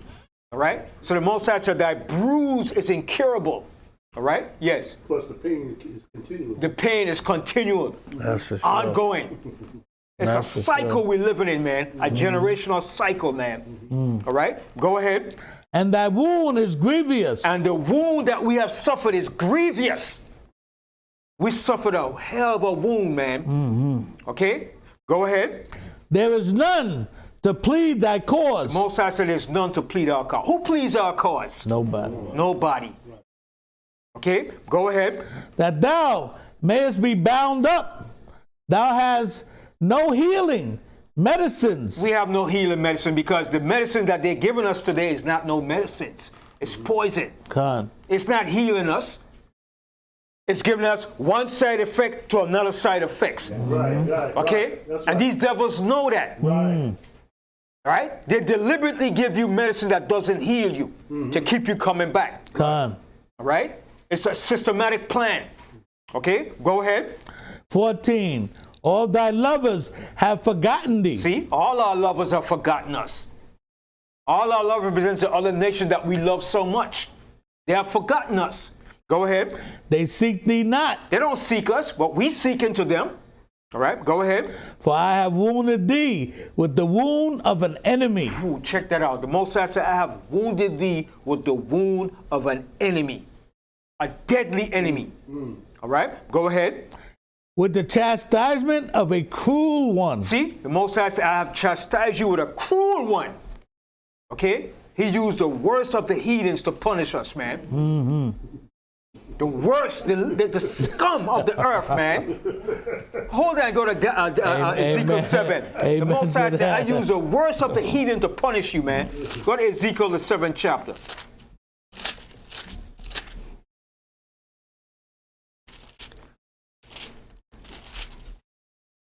right? So the Most High said, thy bruise is incurable. All right? Yes. Plus the pain is continual. The pain is continual. That's for sure. Ongoing. It's That's a for cycle sure. we're living in, man. A generational cycle, man. All right? Go ahead. And thy wound is grievous. And the wound that we have suffered is grievous. We suffered a hell of a wound, man. Okay? Go ahead. There is none to plead thy cause. Most High said there's none to plead our cause. Who pleads our cause? Nobody. Nobody. Okay? Go ahead. That thou mayest be bound up. Thou hast no healing medicines. We have no healing medicine because the medicine that they're giving us today is not no medicines. It's poison. Con. It's not healing us. It's giving us one side effect to another side effects. Right. Okay? That's And right. these devils know that. Right? They deliberately give you medicine that doesn't heal you to keep you coming back. Con. All right? It's a systematic plan. Okay? Go ahead. 14. All thy lovers have forgotten thee. See? All our lovers have forgotten us. All our love represents the other nation that we love so much. They have forgotten us. Go ahead. They seek thee not. They don't seek us, but we seek into them. All right? Go ahead. For I have wounded thee with the wound of an enemy. Ooh, check that out. The Most High said, I have wounded thee with the wound of an enemy. A deadly enemy. All right? Go ahead. With the chastisement of a cruel one. See? The Most High said, I have chastised you with a cruel one. Okay? He used the worst of the heathens to punish us, man. The worst, the scum of the earth, man. Hold on, go to Ezekiel 7. The Most High said, I use the worst of the heathen to punish you, man. Go to Ezekiel, the 7th chapter.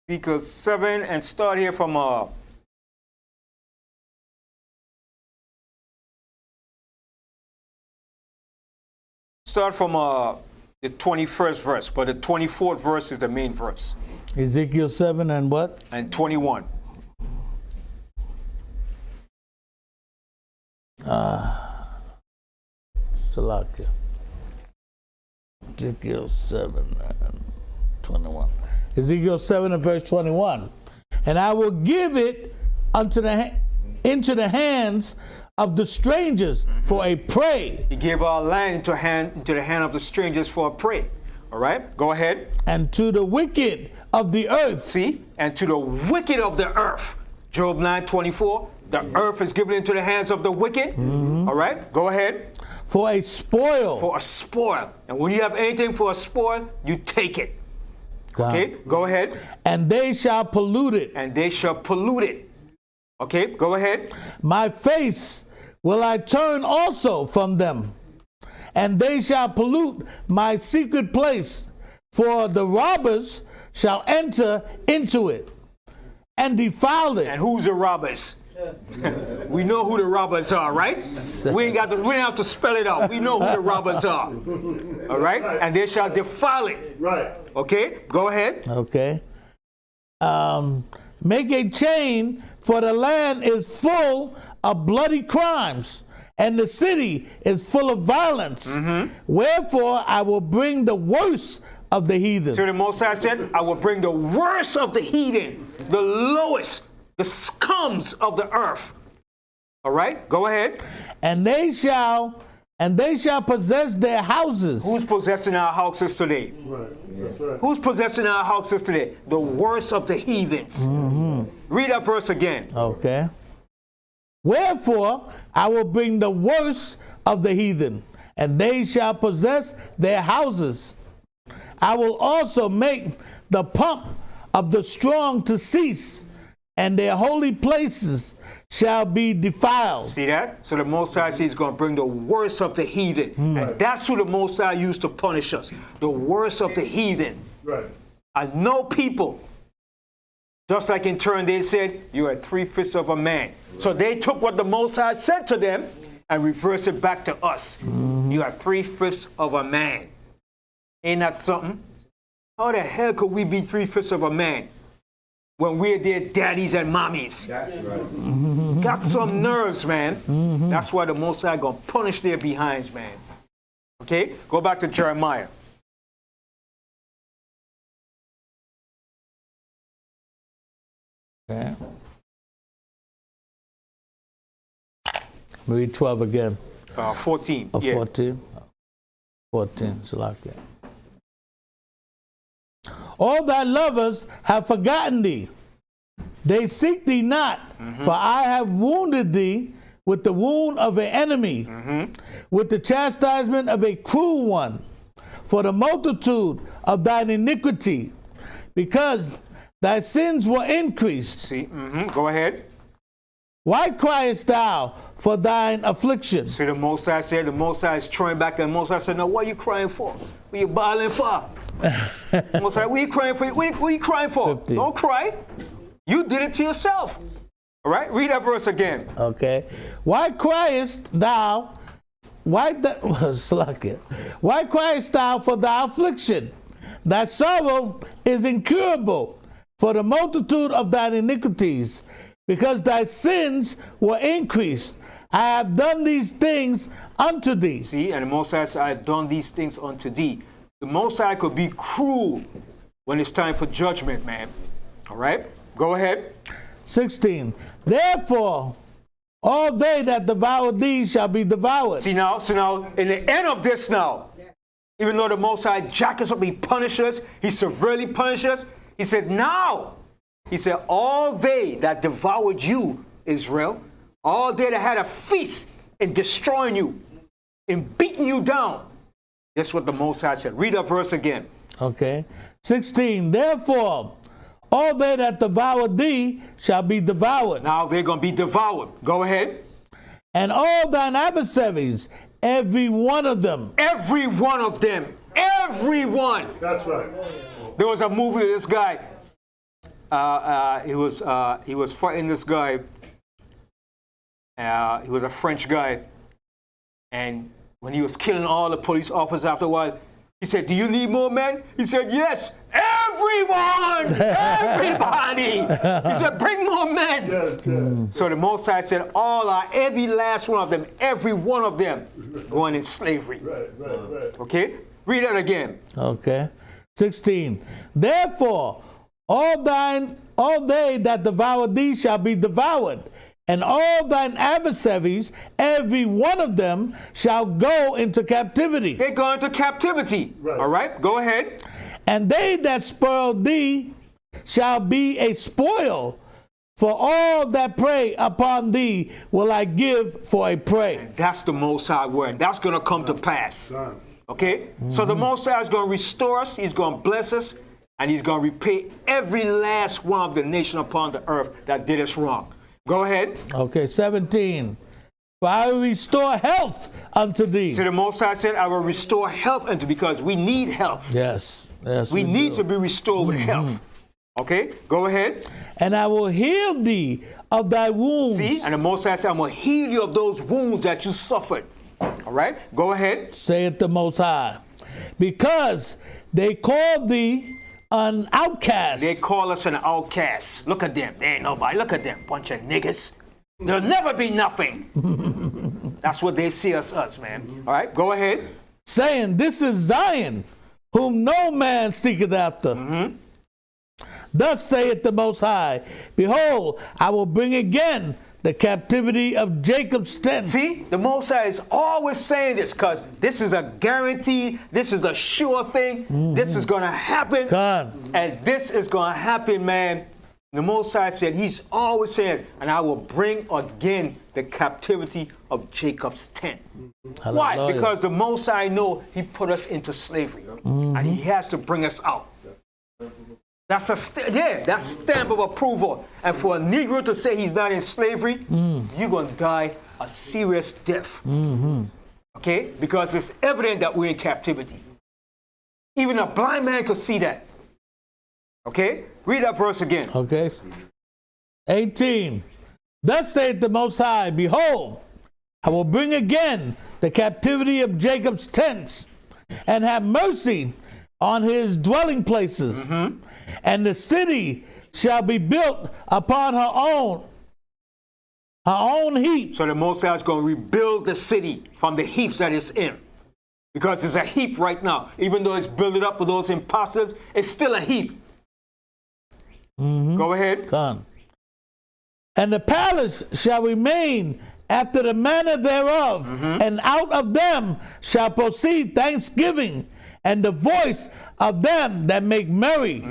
Ezekiel 7, and start here from the 21st verse, but the 24th verse is the main verse. Ezekiel 7 and what? And 21. Salakia. Ezekiel 7 and 21. Ezekiel 7 and verse 21. And I will give it into the hands of the strangers for a prey. He gave our land into the hand of the strangers for a prey. All right, go ahead. And to the wicked of the earth. See, and to the wicked of the earth. Job 9:24. The earth is given into the hands of the wicked. All right, go ahead. For a spoil. For a spoil. And when you have anything for a spoil, you take it. Okay, go ahead. And they shall pollute it. And they shall pollute it. Okay, go ahead. My face will I turn also from them, and they shall pollute my secret place, for the robbers shall enter into it and defile it. And who's the robbers? We know who the robbers are, right? We ain't have to spell it out. We know who the robbers are. All right? And they shall defile it. Right. Okay? Go ahead. Okay. Make a chain, for the land is full of bloody crimes, and the city is full of violence. Wherefore I will bring the worst of the heathen. So the Most High said, I will bring the worst of the heathen, the lowest, the scums of the earth. All right? Go ahead. And they shall possess their houses. Who's possessing our houses today? Right. That's right. Who's possessing our houses today? The worst of the heathens. Read that verse again. Okay. Wherefore I will bring the worst of the heathen, and they shall possess their houses. I will also make the pomp of the strong to cease, and their holy places shall be defiled. See that? So the Most High says he's going to bring the worst of the heathen. And that's who the Most High used to punish us. The worst of the heathen. Right. I know people. Just like in turn they said, you are 3/5 of a man. So they took what the Most High said to them and reversed it back to us. You are 3/5 of a man. Ain't that something? How the hell could we be 3/5 of a man when we're their daddies and mommies? That's right. Got some nerves, man. That's why the Most High gonna punish their behinds, man. Okay? Go back to Jeremiah. Okay. Read 12 again. 14. Of Yeah. 14. 14, Salakia. All thy lovers have forgotten thee. They seek thee not, for I have wounded thee with the wound of an enemy, with the chastisement of a cruel one, for the multitude of thine iniquity, because thy sins were increased. See? Go ahead. Why criest thou for thine affliction? See, the Most High said, the Most High is throwing back. The Most High said, no, what are you crying for? What are you bawling for? The Most High, what are you crying for? What are you crying for? 50. Don't cry. You did it to yourself. All right, read that verse again. Okay. Why criest thou? Why criest thou for thy affliction? Thy sorrow is incurable for the multitude of thine iniquities, because thy sins were increased. I have done these things unto thee. See, and the Most High said, I have done these things unto thee. The Most High could be cruel when it's time for judgment, man. All right, go ahead. 16. Therefore, all they that devour thee shall be devoured. See now, in the end of this now, even though the Most High jack us up, he punishes us, he severely punishes us, he said, now, he said, all they that devoured you, Israel, all they that had a feast in destroying you, in beating you down. That's what the Most High said. Read that verse again. Okay. 16. Therefore, all they that devour thee shall be devoured. Now they're going to be devoured. Go ahead. And all thine adversaries, every one of them. Every one of them. Everyone. That's right. There was a movie of this guy. He was fighting this guy. He was a French guy. And when he was killing all the police officers after a while, he said, do you need more men? He said, yes, everyone, everybody. He said, bring more men. Yes, yes. So the Most High said, every last one of them, every one of them going in slavery. Right. Okay? Read that again. Okay. 16. Therefore, all they that devour thee shall be devoured, and all thine adversaries, every one of them, shall go into captivity. They go into captivity. Right. All right, go ahead. And they that spoil thee shall be a spoil, for all that prey upon thee will I give for a prey. That's the Most High word. That's going to come to pass. Done. Okay? So the Most High is going to restore us. He's going to bless us. And he's going to repay every last one of the nation upon the earth that did us wrong. Go ahead. Okay, 17. For I will restore health unto thee. So the Most High said, I will restore health unto, because we need health. Yes, We need to be restored with health. Okay? Go ahead. And I will heal thee of thy wounds. See? And the Most High said, I'm going to heal you of those wounds that you suffered. All right? Go ahead. Saith the Most High. Because they call thee an outcast. They call us an outcast. Look at them. They ain't nobody. Look at them. Bunch of niggas. There'll never be nothing. That's what they see us, man. All right, go ahead. Saying, this is Zion, whom no man seeketh after. Thus saith the Most High, behold, I will bring again the captivity of Jacob's tent. See, the Most High is always saying this, because this is a guarantee, this is a sure thing, this is going to happen, and this is going to happen, man. The Most High said, he's always saying, and I will bring again the captivity of Jacob's tent. Hallelujah. Why? Because the Most High know he put us into slavery, and he has to bring us out. That's a that's stamp of approval. And for a Negro to say he's not in slavery, you're going to die a serious death. Okay? Because it's evident that we're in captivity. Even a blind man could see that. Okay? Read that verse again. Okay. 18. Thus saith the Most High, behold, I will bring again the captivity of Jacob's tents, and have mercy on his dwelling places. And the city shall be built upon her own heap. So the Most High is going to rebuild the city from the heaps that it's in. Because it's a heap right now. Even though it's built up with those imposters, it's still a heap. Go ahead. And the palace shall remain after the manner thereof, and out of them shall proceed thanksgiving, and the voice of them that make merry.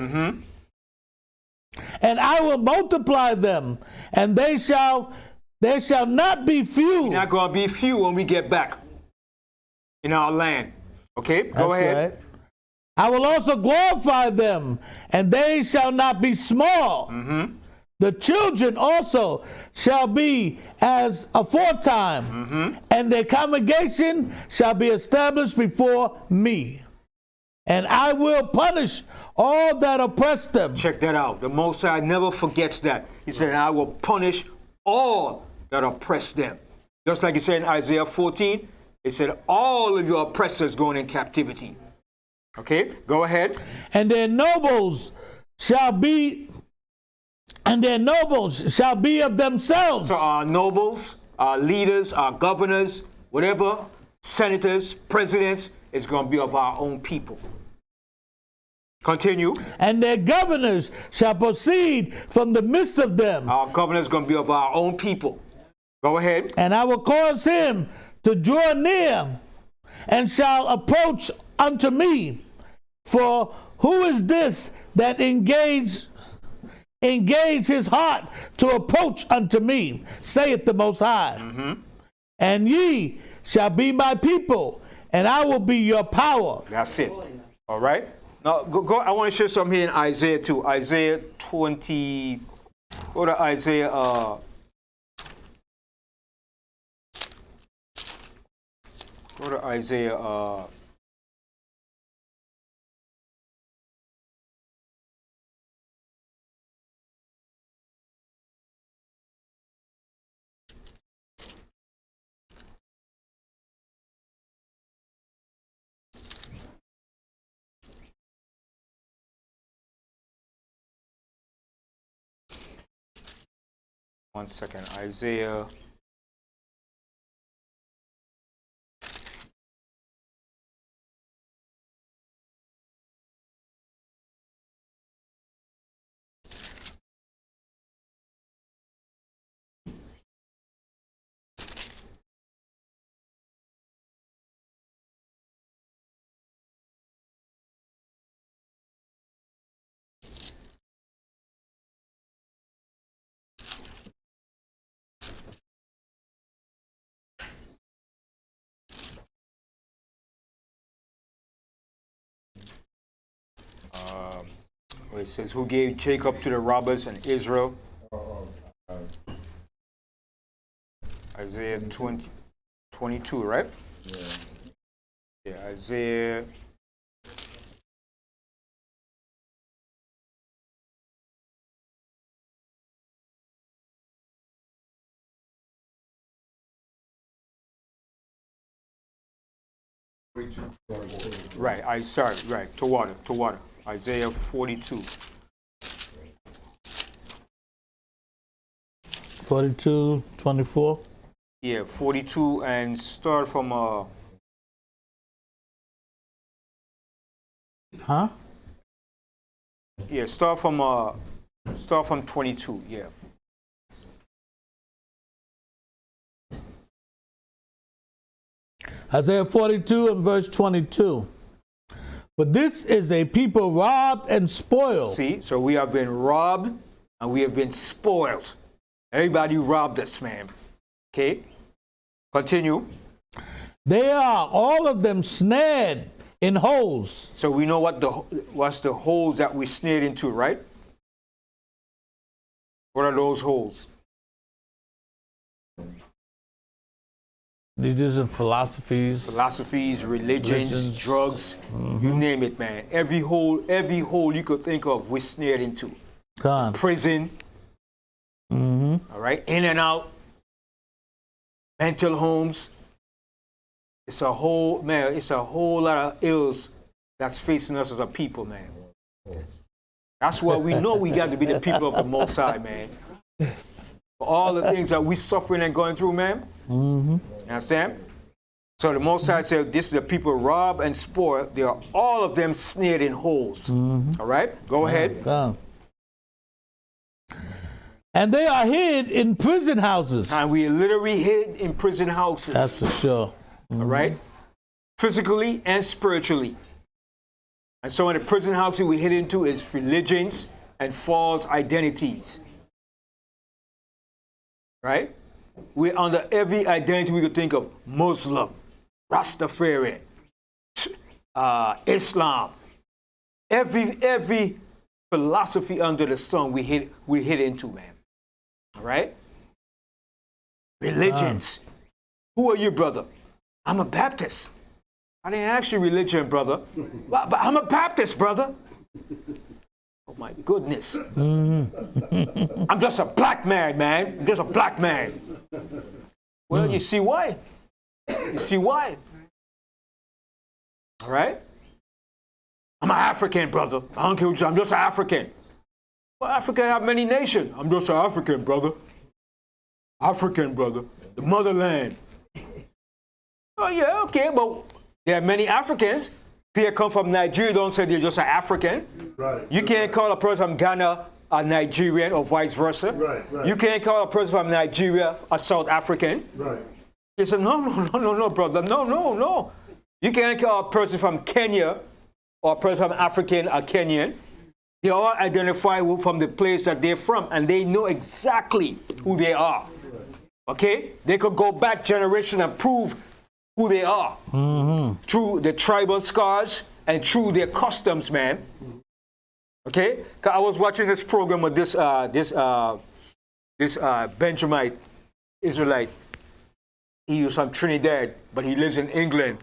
And I will multiply them, and there shall not be few. Not going to be few when we get back in our land. Okay, go ahead. Right. I will also glorify them, and they shall not be small. The children also shall be as aforetime, and their congregation shall be established before me. And I will punish all that oppress them. Check that out. The Most High never forgets that. He said, I will punish all that oppress them. Just like he said in Isaiah 14, it said, all of your oppressors going in captivity. Okay, go ahead. And their nobles shall be of themselves. So our nobles, our leaders, our governors, whatever, senators, presidents, is going to be of our own people. Continue. And their governors shall proceed from the midst of them. Our governor is going to be of our own people. Go ahead. And I will cause him to draw near and shall approach unto me. For who is this that engage his heart to approach unto me, saith the Most High. And ye shall be my people, and I will be your power. That's it. All right. Now, go. I want to share something here in Isaiah 2. Isaiah 20. Go to Isaiah. Go to Isaiah. 1 second. Isaiah. Where it says, who gave Jacob to the robbers and Israel. Isaiah 22, right? Yeah, Isaiah. Right, to water. Isaiah 42. 42, 24. Yeah, 42, and start from Huh? Yeah, start from 22. Yeah. Isaiah 42 and verse 22. But this is a people robbed and spoiled. See, so we have been robbed and we have been spoiled. Everybody robbed us, man. Okay? Continue. They are all of them snared in holes. So we know what's the holes that we snared into, right? What are those holes? These are philosophies, religions, drugs, you name it, man. Every hole you could think of, we snared into. Gone. Prison, all right, in and out, mental homes. It's a whole lot of ills that's facing us as a people, man. That's why we know we got to be the people of the Most High, man. For all the things that we suffering and going through, man. You understand? So the Most High said, this is the people robbed and spoiled. They are all of them snared in holes. All right? Go ahead. And they are hid in prison houses. And we literally hid in prison houses. That's for sure. All right? Physically and spiritually. And so in the prison houses we hid into is religions and false identities. Right? We're under every identity we could think of. Muslim, Rastafarian, Islam. Every philosophy under the sun we hit into, man. All right? Religions. Who are you, brother? I'm a Baptist. I didn't ask you religion, brother. But I'm a Baptist, brother. Oh my goodness. I'm just a black man, man. I'm just a black man. Well, you see why? You see why? All right? I'm an African, brother. I don't care what you, I'm just an African. Well, Africa have many nations. I'm just an African, brother. African, brother. The motherland. Oh, yeah, okay, but there are many Africans. People come from Nigeria, don't say they're just an African. Right. You can't call a person from Ghana a Nigerian or vice versa. Right. You can't call a person from Nigeria a South African. Right. He said, no, brother. No. You can't call a person from Kenya or a person from African a Kenyan. They all identify from the place that they're from, and they know exactly who they are. Okay? They could go back generation and prove who they are through the tribal scars and through their customs, man. Okay? 'Cause I was watching this program with this Benjamite Israelite. He was from Trinidad, but he lives in England.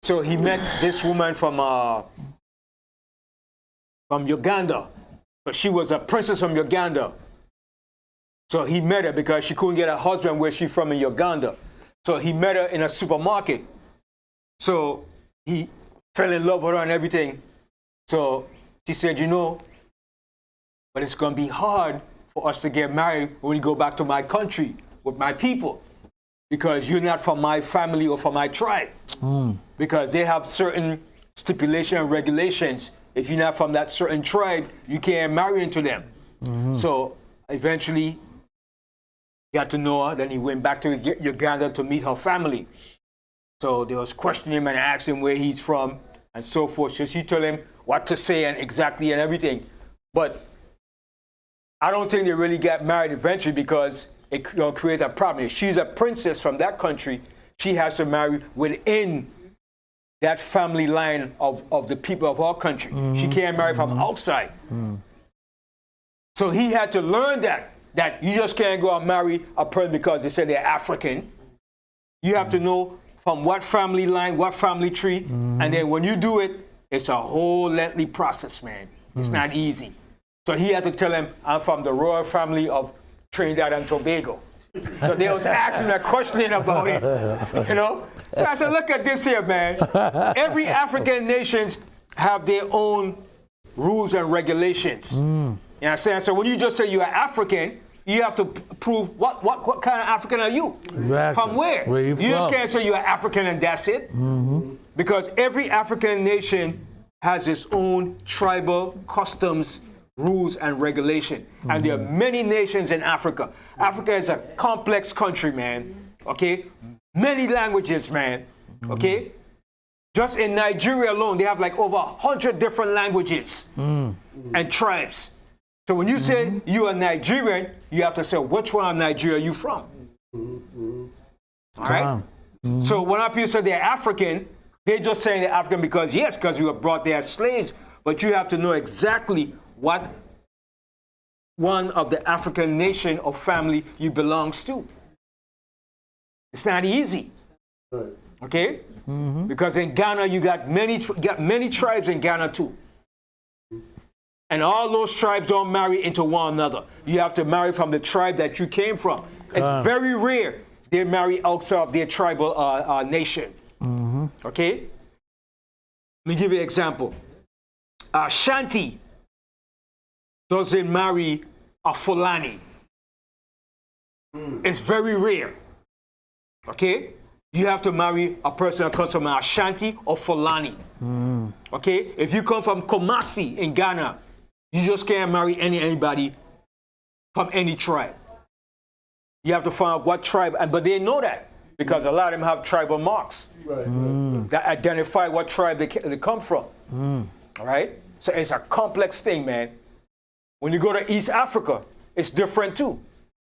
So he met this woman from Uganda. But she was a princess from Uganda. So he met her because she couldn't get a husband where she's from in Uganda. So he met her in a supermarket. So he fell in love with her and everything. So she said, but it's going to be hard for us to get married when we go back to my country with my people. Because you're not from my family or from my tribe. Because they have certain stipulations and regulations. If you're not from that certain tribe, you can't marry into them. So eventually, got to know her. Then he went back to Uganda to meet her family. So they was questioning him and asking him where he's from and so forth. So she told him what to say and exactly and everything. But I don't think they really got married eventually because it create a problem. If she's a princess from that country, she has to marry within that family line of the people of our country. She can't marry from outside. So he had to learn that you just can't go and marry a person because they say they're African. You have to know from what family line, what family tree, and then when you do it, it's a whole lengthy process, man. It's not easy. So he had to tell him, I'm from the royal family of Trinidad and Tobago. So they was asking a questioning about it, So I said, look at this here, man. Every African nations have their own rules and regulations. You know what I'm saying? So when you just say you're African, you have to prove what kind of African are you? Exactly. From where? Where you just from? can't say you're African and that's it. Because every African nation has its own tribal customs, rules, and regulation. And there are many nations in Africa. Africa is a complex country, man. Okay? Many languages, man. Okay? Just in Nigeria alone, they have like over 100 different languages and tribes. So when you say you are Nigerian, you have to say which one of Nigeria are you from. All right? So when our people say they're African, they're just saying they're African because you were brought there as slaves, but you have to know exactly what one of the African nation or family you belongs to. It's not easy. Right. Okay? Because in Ghana, you got many tribes in Ghana too. And all those tribes don't marry into one another. You have to marry from the tribe that you came from. It's very rare they marry outside of their tribal nation. Okay? Let me give you an example. Shanti doesn't marry a Fulani. It's very rare. Okay? You have to marry a person that comes from Ashanti or Fulani. Okay? If you come from Kumasi in Ghana, you just can't marry anybody from any tribe. You have to find out what tribe, but they know that because a lot of them have tribal marks that identify what tribe they come from. All right? So it's a complex thing, man. When you go to East Africa, it's different too.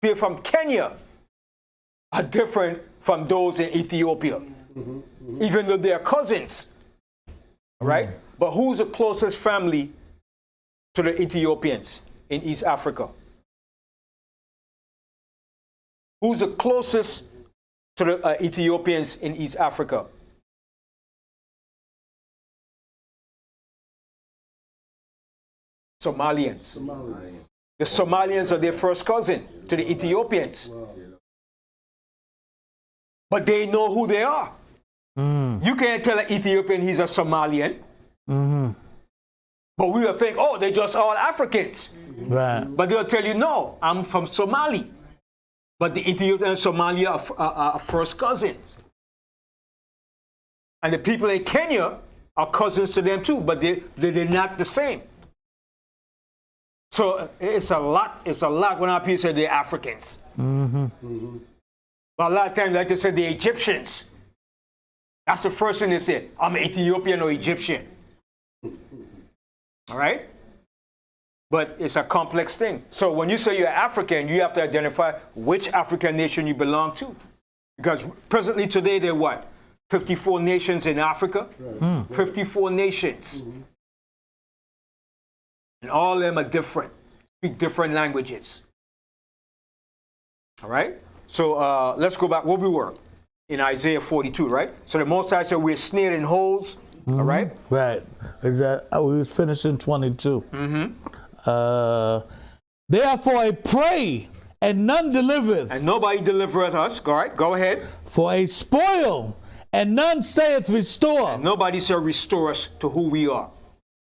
People from Kenya are different from those in Ethiopia, even though they're cousins. All right? But who's the closest family to the Ethiopians in East Africa? Who's the closest to the Ethiopians in East Africa? Somalians. The Somalians are their first cousin to the Ethiopians. But they know who they are. You can't tell an Ethiopian he's a Somalian. But we will think, oh, they're just all Africans. Right. But they'll tell you, no, I'm from Somali. But the Ethiopian and Somalia are first cousins. And the people in Kenya are cousins to them too, but they're not the same. So it's a lot when our people say they're Africans. But a lot of times, like they say, they're Egyptians. That's the first thing they say. I'm Ethiopian or Egyptian. All right? But it's a complex thing. So when you say you're African, you have to identify which African nation you belong to. Because presently today, there are what? 54 nations in Africa? 54 nations. And all of them are different, speak different languages. All right? So let's go back where we were in Isaiah 42, right? So the Most High said we're snared in holes, all right? Right. Is that we was finishing 22. Therefore I pray, and none delivereth. And nobody delivereth us. All right, go ahead. For a spoil, and none saith restore. And nobody shall restore us to who we are.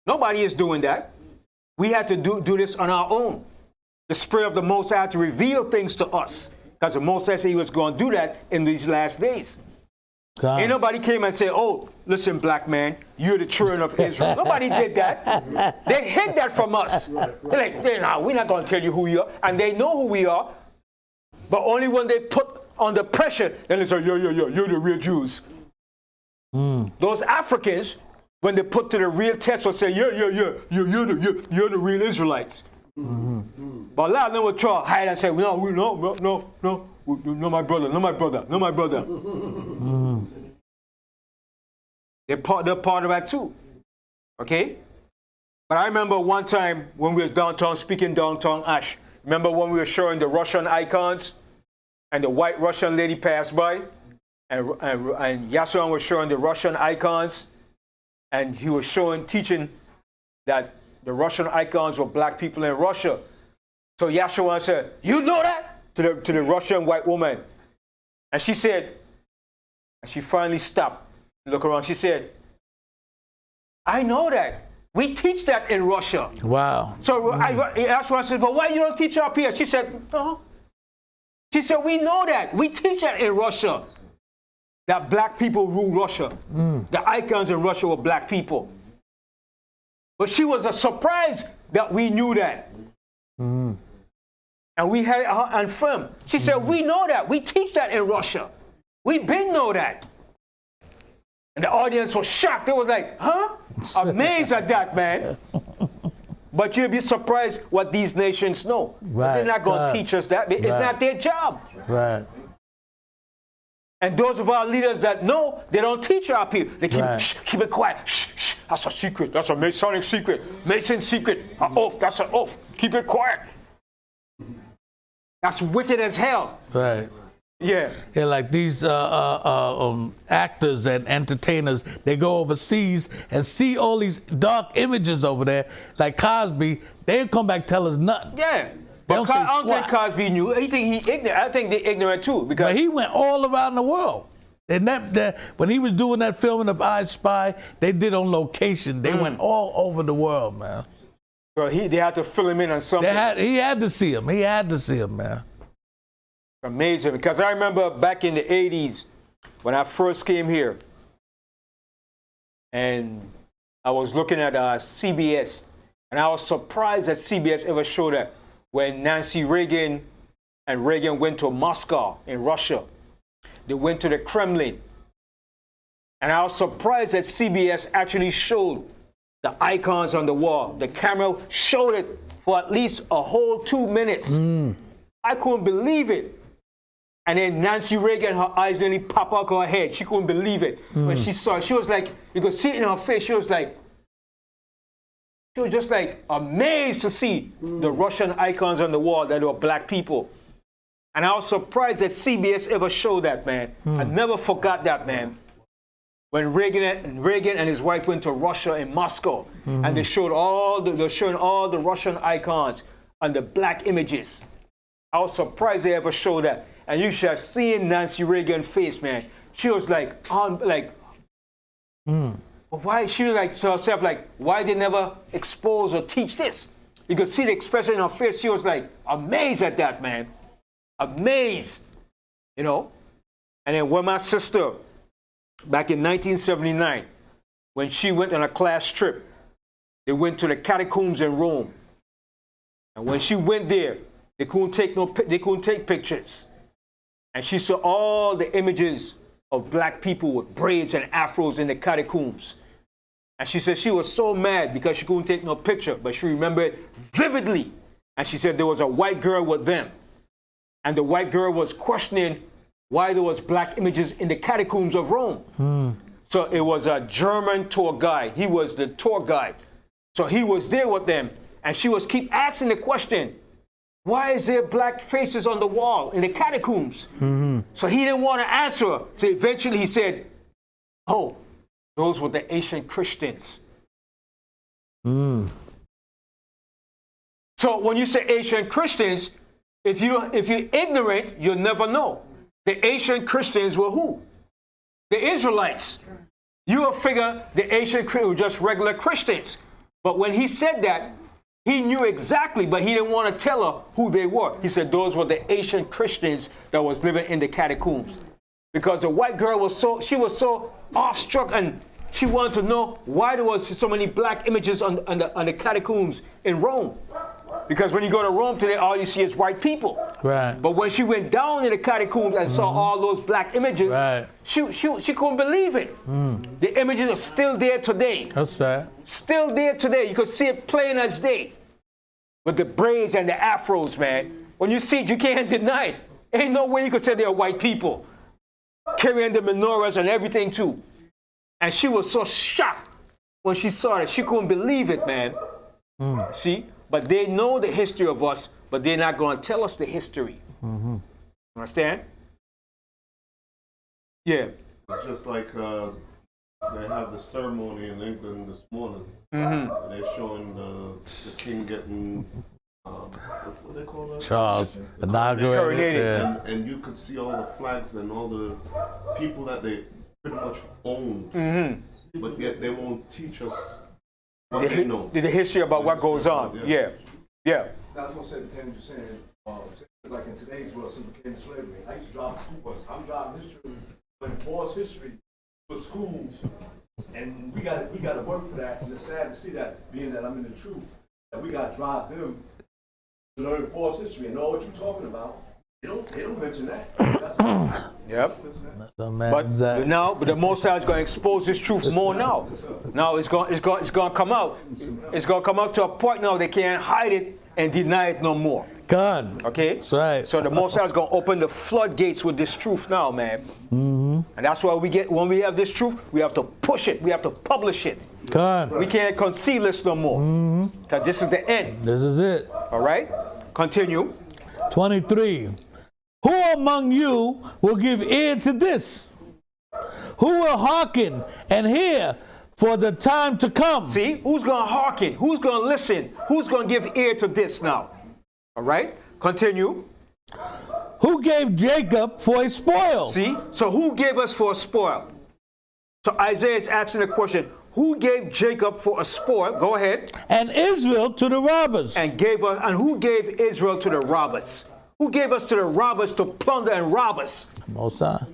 Nobody is doing that. We had to do this on our own. The Spirit of the Most High had to reveal things to us. Because the Most High said he was going to do that in these last days. God. Ain't nobody came and said, oh, listen, black man, you're the children of Israel. Nobody did that. They hid that from us. They're like, no, we're not going to tell you who we are. And they know who we are. But only when they put under pressure, then they say, you're the real Jews. Those Africans, when they put to the real test, will say, you're the real Israelites. But a lot of them will try to hide and say, no, my brother. They're part of that too. Okay? But I remember one time when we was downtown, speaking downtown Ash. Remember when we were showing the Russian icons? And the white Russian lady passed by? And Yasharahla was showing the Russian icons. And he was teaching that the Russian icons were black people in Russia. So Yasharahla said, you know that? To the Russian white woman. And she said, and she finally stopped. Look around. She said, I know that. We teach that in Russia. Wow. So Yasharahla said, but why you don't teach up here? She said, no. She said, we know that. We teach that in Russia. That black people rule Russia. The icons in Russia were black people. But she was surprised that we knew that. And we had her on film. She said, we know that. We teach that in Russia. We been know that. And the audience was shocked. They was like, huh? Amazed at that, man. But you'll be surprised what these nations know. Right. They're not going to teach us that. It's not their job. Right. And those of our leaders that know, they don't teach our people. They keep it quiet. Shh. That's a secret. That's a Masonic secret. Mason secret. An oath. That's an oath. Keep it quiet. That's wicked as hell. Right. Yeah. Yeah, like these actors and entertainers, they go overseas and see all these dark images over there, like Cosby. They come back tell us nothing. Yeah. But I don't think Cosby knew. I think he ignorant. I think they're ignorant too. Because but he went all around the world. And that when he was doing that filming of I Spy, they did on location. They went all over the world, man. Well, they had to fill him in on something. He had to see him. He had to see him, man. Amazing. Because I remember back in the 80s when I first came here, and I was looking at CBS, and I was surprised that CBS ever showed that when Nancy Reagan and Reagan went to Moscow in Russia. They went to the Kremlin. And I was surprised that CBS actually showed the icons on the wall. The camera showed it for at least a whole 2 minutes. I couldn't believe it. And then Nancy Reagan, her eyes nearly pop out her head. She couldn't believe it. When she saw it, she was like, you could see it in her face. She was like, She was just like amazed to see the Russian icons on the wall that were black people. And I was surprised that CBS ever showed that, man. I never forgot that, man. When Reagan and his wife went to Russia in Moscow, and they're showing all the Russian icons and the black images. I was surprised they ever showed that. And you should have seen Nancy Reagan's face, man. She was like, why? She was like to herself, like, why they never expose or teach this? You could see the expression in her face. She was like amazed at that, man. Amazed, you know. And then when my sister, back in 1979, when she went on a class trip, they went to the catacombs in Rome. And when she went there, they couldn't take pictures. And she saw all the images of black people with braids and afros in the catacombs. And she said she was so mad because she couldn't take no picture, but she remembered vividly. And she said there was a white girl with them. And the white girl was questioning why there was black images in the catacombs of Rome. So it was a German tour guide. He was the tour guide. So he was there with them. And she was keep asking the question, why is there black faces on the wall in the catacombs? So he didn't want to answer her. So eventually he said, oh, those were the ancient Christians. So when you say ancient Christians, if you're ignorant, you'll never know. The ancient Christians were who? The Israelites. You will figure the ancient Christians were just regular Christians. But when he said that, he knew exactly, but he didn't want to tell her who they were. He said those were the ancient Christians that was living in the catacombs. Because the white girl was so awestruck, and she wanted to know why there was so many black images on the catacombs in Rome. Because when you go to Rome today, all you see is white people. Right. But when she went down in the catacombs and saw all those black images, she couldn't believe it. The images are still there today. That's right. Still there today. You could see it plain as day. With the braids and the afros, man. When you see it, you can't deny it. Ain't no way you could say they're white people. Carrying the menorahs and everything too. And she was so shocked when she saw it. She couldn't believe it, man. See? But they know the history of us, but they're not going to tell us the history. Understand? Yeah. It's just like they have the ceremony in England this morning. And they're showing the king getting, what do they call that? Charles inaugurated. Yeah. And you could see all the flags and all the people that they pretty much owned. But yet they won't teach us what they know. The history about what goes on. Yeah. That's what I said, Tim, you're saying, like in today's world, since we came to slavery, I used to drive a school bus. I'm driving history, but enforce history for schools, and we got to work for that. And it's sad to see that, being that I'm in the truth, that we got to drive them to learn enforce history and know what you're talking about. They don't mention that. That's Yep. But now, the Most High is going to expose this truth more now. Now it's going to come out. It's going to come out to a point now they can't hide it and deny it no more. God. Okay? That's right. So the Most High is going to open the floodgates with this truth now, man. And that's why when we have this truth, we have to push it. We have to publish it. God. We can't conceal this no more. Because this is the end. This is it. All right? Continue. 23. Who among you will give ear to this? Who will hearken and hear for the time to come? See, who's going to hearken? Who's going to listen? Who's going to give ear to this now? All right, continue. Who gave Jacob for a spoil? See, so who gave us for a spoil? So Isaiah is asking the question, who gave Jacob for a spoil? Go ahead. And Israel to the robbers. And who gave Israel to the robbers? Who gave us to the robbers to plunder and rob us? Most High.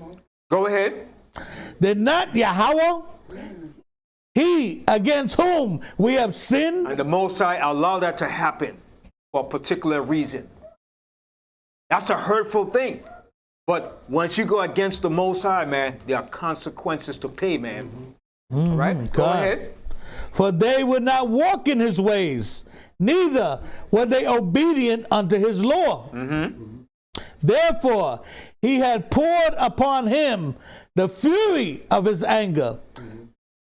Go ahead. Did not Yahweh, he against whom we have sinned? And the Most High allowed that to happen for a particular reason. That's a hurtful thing. But once you go against the Most High, man, there are consequences to pay, man. All right? Go ahead. For they would not walk in his ways, neither were they obedient unto his law. Therefore, he had poured upon him the fury of his anger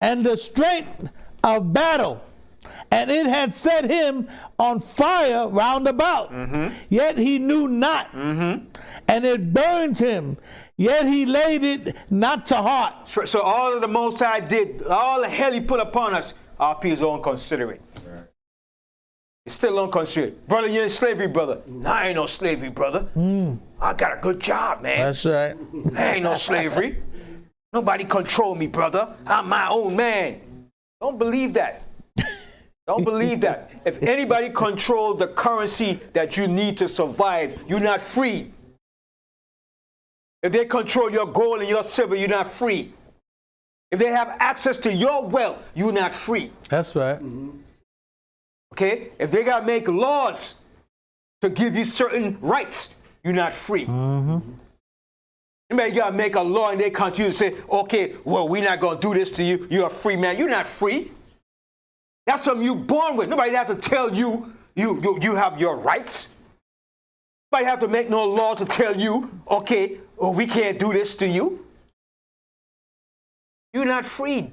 and the strength of battle and it had set him on fire round about. Yet he knew not. And it burned him, yet he laid it not to heart. So all of the Most High did, all the hell he put upon us, our people don't consider it. It's still don't consider it. Brother, you're in slavery, brother. No, I ain't no slavery, brother. I got a good job, man. That's right. I ain't no slavery. Nobody control me, brother. I'm my own man. Don't believe that. Don't believe that. If anybody controls the currency that you need to survive, you're not free. If they control your gold and your silver, you're not free. If they have access to your wealth, you're not free. That's right. Okay? If they got to make laws to give you certain rights, you're not free. Anybody got to make a law in their country and say, okay, well, we're not going to do this to you. You're a free man. You're not free. That's something you're born with. Nobody have to tell you you have your rights. Nobody have to make no law to tell you, okay, well, we can't do this to you. You're not free.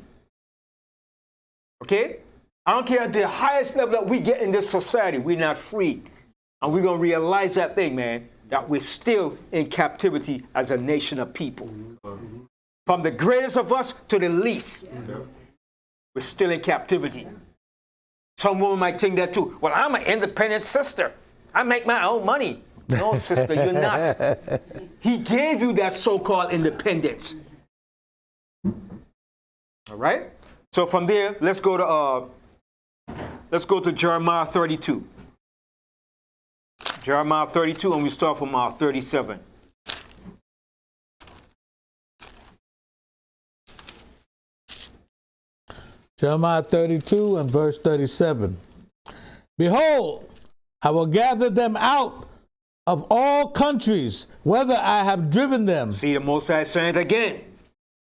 Okay? I don't care at the highest level that we get in this society, we're not free. And we're going to realize that thing, man, that we're still in captivity as a nation of people. From the greatest of us to the least, we're still in captivity. Some women might think that too. Well, I'm an independent sister. I make my own money. No, sister, you're not. He gave you that so-called independence. All right? So from there, let's go to Jeremiah 32. Jeremiah 32, and we start from 37. Jeremiah 32 and verse 37. Behold, I will gather them out of all countries, whether I have driven them. See, the Most High saying it again.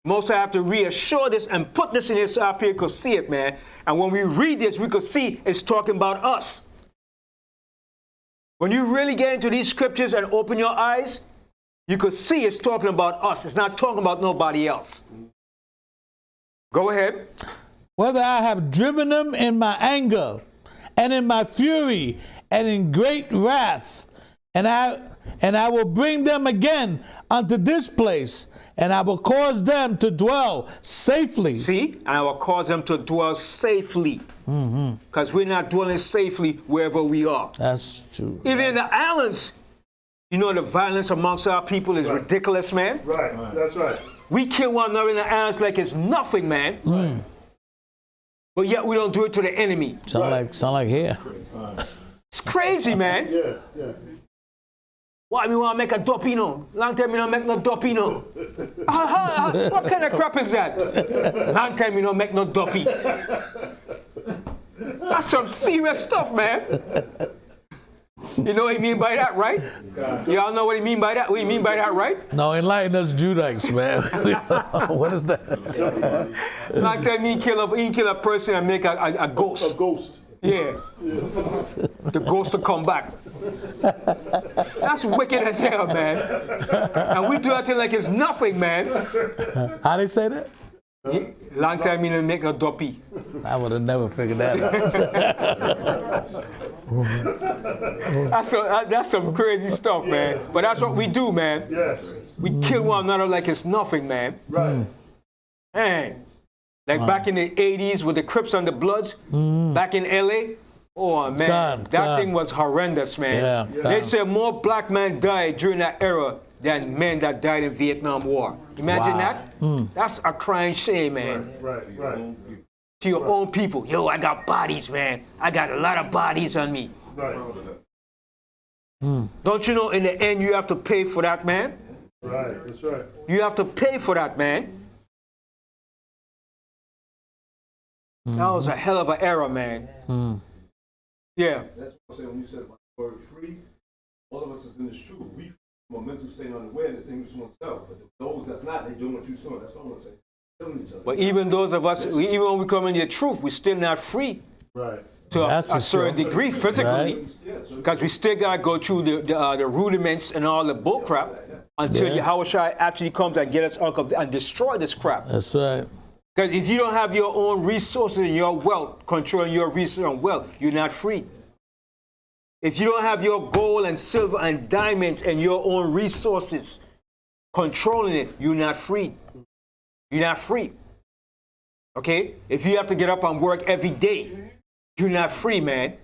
Most High have to reassure this and put this in here so our people could see it, man. And when we read this, we could see it's talking about us. When you really get into these scriptures and open your eyes, you could see it's talking about us. It's not talking about nobody else. Go ahead. Whether I have driven them in my anger and in my fury and in great wrath, and I will bring them again unto this place, and I will cause them to dwell safely. See, and I will cause them to dwell safely. Because we're not dwelling safely wherever we are. That's true. Even in the islands, you know, the violence amongst our people is ridiculous, man. Right, that's right. We kill one another in the islands like it's nothing, man. But yet we don't do it to the enemy. Sound like here. It's crazy, man. Yeah. Why we want to make a dopino? Long time we don't make no dopino. What kind of crap is that? Long time we don't make no dopey. That's some serious stuff, man. You know what he mean by that, right? Y'all know what he mean by that? What he mean by that, right? No, enlighten us Judites, man. What is that? Long time he kill a person and make a ghost. A ghost. Yeah. The ghost will come back. That's wicked as hell, man. And we do that thing like it's nothing, man. How they say that? Long time you didn't make a dopey. I would have never figured that out. That's some crazy stuff, man. But that's what we do, man. Yes. We kill one another like it's nothing, man. Right. Man. Like back in the 80s with the Crips and the Bloods, back in LA. Oh, man. That thing was horrendous, man. Yeah. They said more black men died during that era than men that died in Vietnam War. Imagine that? That's a crying shame, man. Right. To your own people. Yo, I got bodies, man. I got a lot of bodies on me. Right. Don't you know in the end you have to pay for that, man? Right. That's right. You have to pay for that, man. That was a hell of an era, man. Yeah. That's what I'm saying when you said about the word free. All of us is in this truth. We from a mental state of awareness, English oneself. But those that's not, they doing what you're doing. That's all I'm saying. Killing each other. But even those of us, even when we come in the truth, we're still not free. Right. To That's a certain true. degree physically, because we still gotta go through the rudiments and all the bull crap until Yahushua actually comes and get us out of and destroy this crap. That's right. Because if you don't have your own resources and your wealth, controlling your resources and wealth, you're not free. If you don't have your gold and silver and diamonds and your own resources, controlling it, you're not free. You're not free. Okay? If you have to get up and work every day, you're not free, man.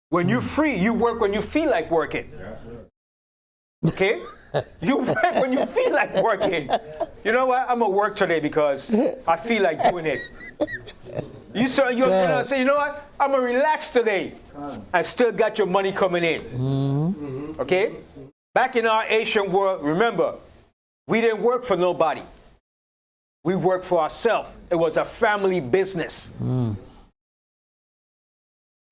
When you're free, you work when you feel like working. Okay? You work when you feel like working. You know what? I'm going to work today because I feel like doing it. You say, you know what? I'm going to relax today. I still got your money coming in. Okay? Back in our Asian world, remember, we didn't work for nobody. We worked for ourselves. It was a family business. And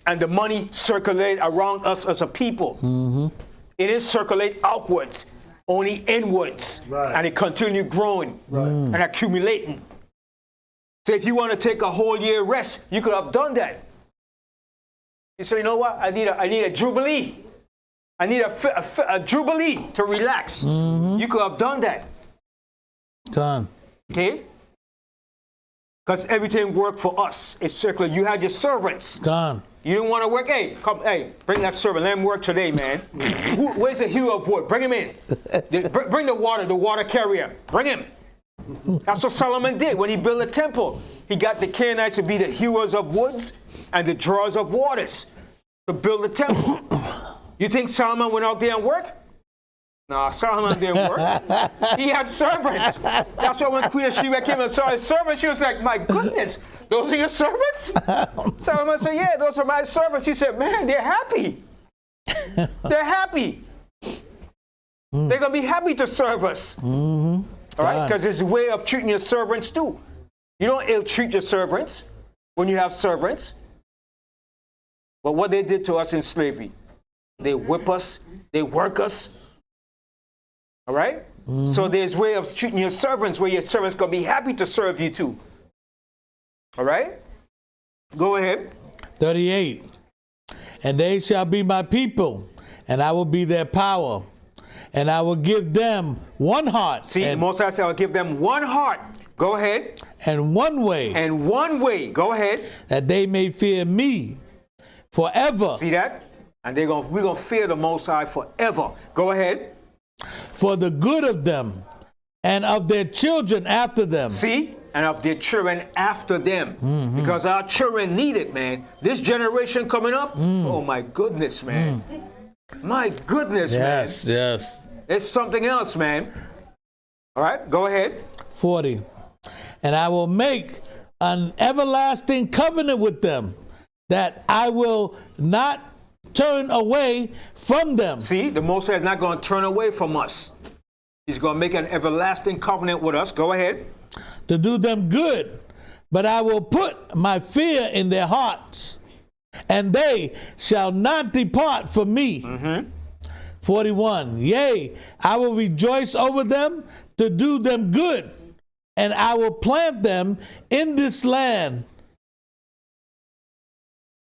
the money circulated around us as a people. It didn't circulate outwards, only inwards. Right. And it continued growing and accumulating. So if you want to take a whole year rest, you could have done that. You say, you know what? I need a jubilee. I need a jubilee to relax. You could have done that. Gone. Okay? Because everything worked for us. It's circular. You had your servants. Gone. You didn't want to work. Hey, come, hey, bring that servant. Let him work today, man. Where's the hewer of wood? Bring him in. Bring the water carrier. Bring him. That's what Solomon did when he built the temple. He got the Canaanites to be the hewers of woods and the drawers of waters to build the temple. You think Solomon went out there and worked? No, Solomon didn't work. He had servants. That's why when Queen Sheba came and saw his servants, she was like, my goodness, those are your servants? Solomon said, yeah, those are my servants. He said, man, they're happy. They're happy. They're going to be happy to serve us. All right? Because there's a way of treating your servants too. You don't ill-treat your servants when you have servants. But what they did to us in slavery, they whip us, they work us. All right? So there's a way of treating your servants where your servants going to be happy to serve you too. All right? Go ahead. 38. And they shall be my people, and I will be their power, and I will give them one heart. See, the Most High said, I will give them one heart. Go ahead. And one way. And one way. Go ahead. That they may fear me forever. See that? And we're going to fear the Most High forever. Go ahead. For the good of them and of their children after them. See? And of their children after them. Because our children need it, man. This generation coming up, oh my goodness, man. My goodness, man. Yes. It's something else, man. All right, go ahead. 40. And I will make an everlasting covenant with them, that I will not turn away from them. See, the Most High is not going to turn away from us. He's going to make an everlasting covenant with us. Go ahead. To do them good, but I will put my fear in their hearts, and they shall not depart from me. 41. Yea, I will rejoice over them to do them good, and I will plant them in this land.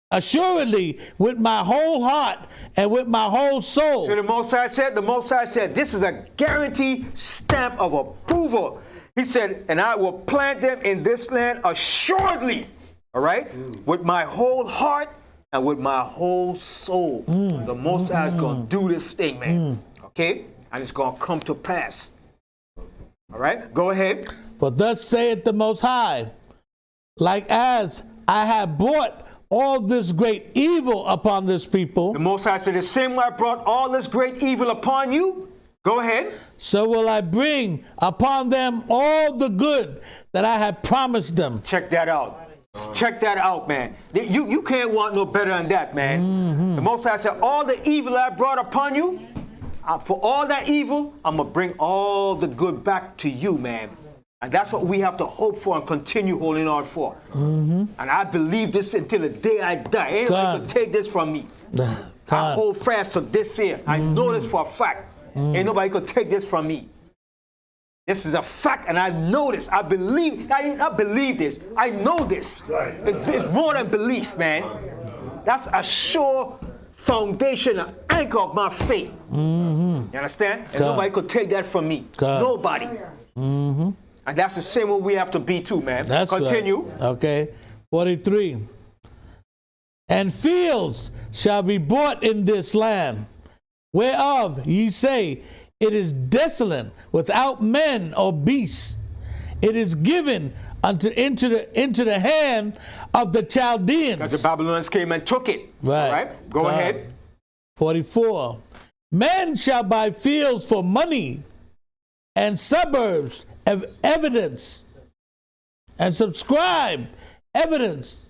Assuredly, with my whole heart and with my whole soul. So the Most High said, this is a guaranteed stamp of approval. He said, and I will plant them in this land assuredly, all right, with my whole heart and with my whole soul. The Most High is going to do this thing, man, okay? And it's going to come to pass. All right, go ahead. For thus saith the Most High, like as I have brought all this great evil upon this people. The Most High said, the same way I brought all this great evil upon you. Go ahead. So will I bring upon them all the good that I have promised them. Check that out. Check that out, man. You can't want no better than that, man. The Most High said, all the evil I brought upon you, for all that evil, I'm going to bring all the good back to you, man. And that's what we have to hope for and continue holding on for. And I believe this until the day I die. Anybody can take this from me. I hold fast to this here. I know this for a fact. Ain't nobody could take this from me. This is a fact, and I know this. I believe. I not believe this. I know this. It's more than belief, man. That's a sure foundation, an anchor of my faith. You understand? And nobody could take that from me. Nobody. And that's the same way we have to be too, man. That's Continue. right. Okay. 43. And fields shall be bought in this land, whereof ye say, it is desolate, without men or beasts. It is given into the hand of the Chaldeans. Because the Babylonians came and took it. Right. All right. Go ahead. 44. Men shall buy fields for money, and suburbs of evidence, and subscribe evidence,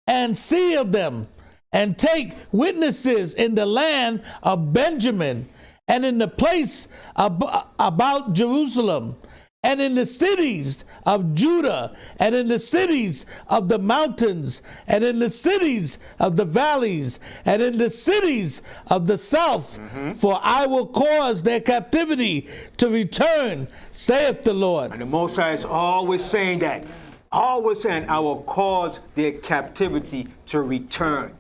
and seal them, and take witnesses in the land of Benjamin, and in the place about Jerusalem, and in the cities of Judah, and in the cities of the mountains, and in the cities of the valleys, and in the cities of the south. For I will cause their captivity to return, saith the Lord. And the Most High is always saying that. Always saying, I will cause their captivity to return.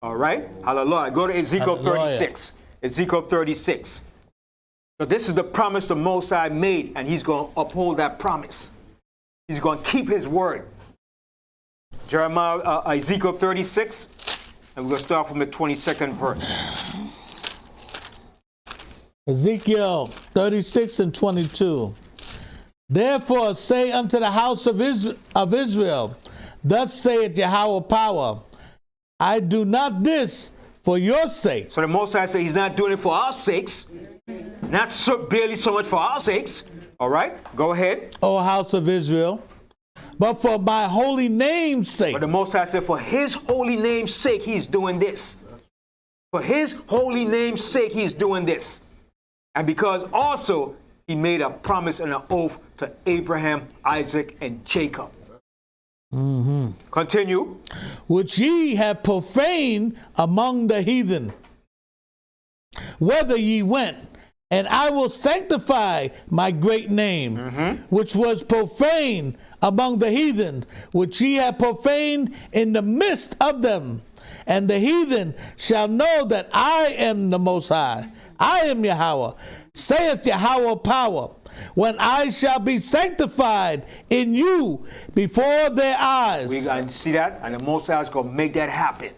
All right? Hallelujah. Go to Ezekiel Hallelujah. 36. Ezekiel 36. So this is the promise the Most High made, and he's going to uphold that promise. He's going to keep his word. Ezekiel 36, and we're going to start from the 22nd verse. Ezekiel 36 and 22. Therefore say unto the house of Israel, thus saith Yahweh power, I do not this for your sake. So the Most High said he's not doing it for our sakes. Not barely so much for our sakes. All right, go ahead. O house of Israel, but for my holy name's sake. But the Most High said for his holy name's sake, he's doing this. For his holy name's sake, he's doing this. And because also he made a promise and an oath to Abraham, Isaac, and Jacob. Continue. Which ye have profaned among the heathen, whither ye went, and I will sanctify my great name, which was profaned among the heathen, which ye have profaned in the midst of them. And the heathen shall know that I am the Most High. I am Yahweh, saith Yahweh power, when I shall be sanctified in you before their eyes. We got to see that, and the Most High is going to make that happen.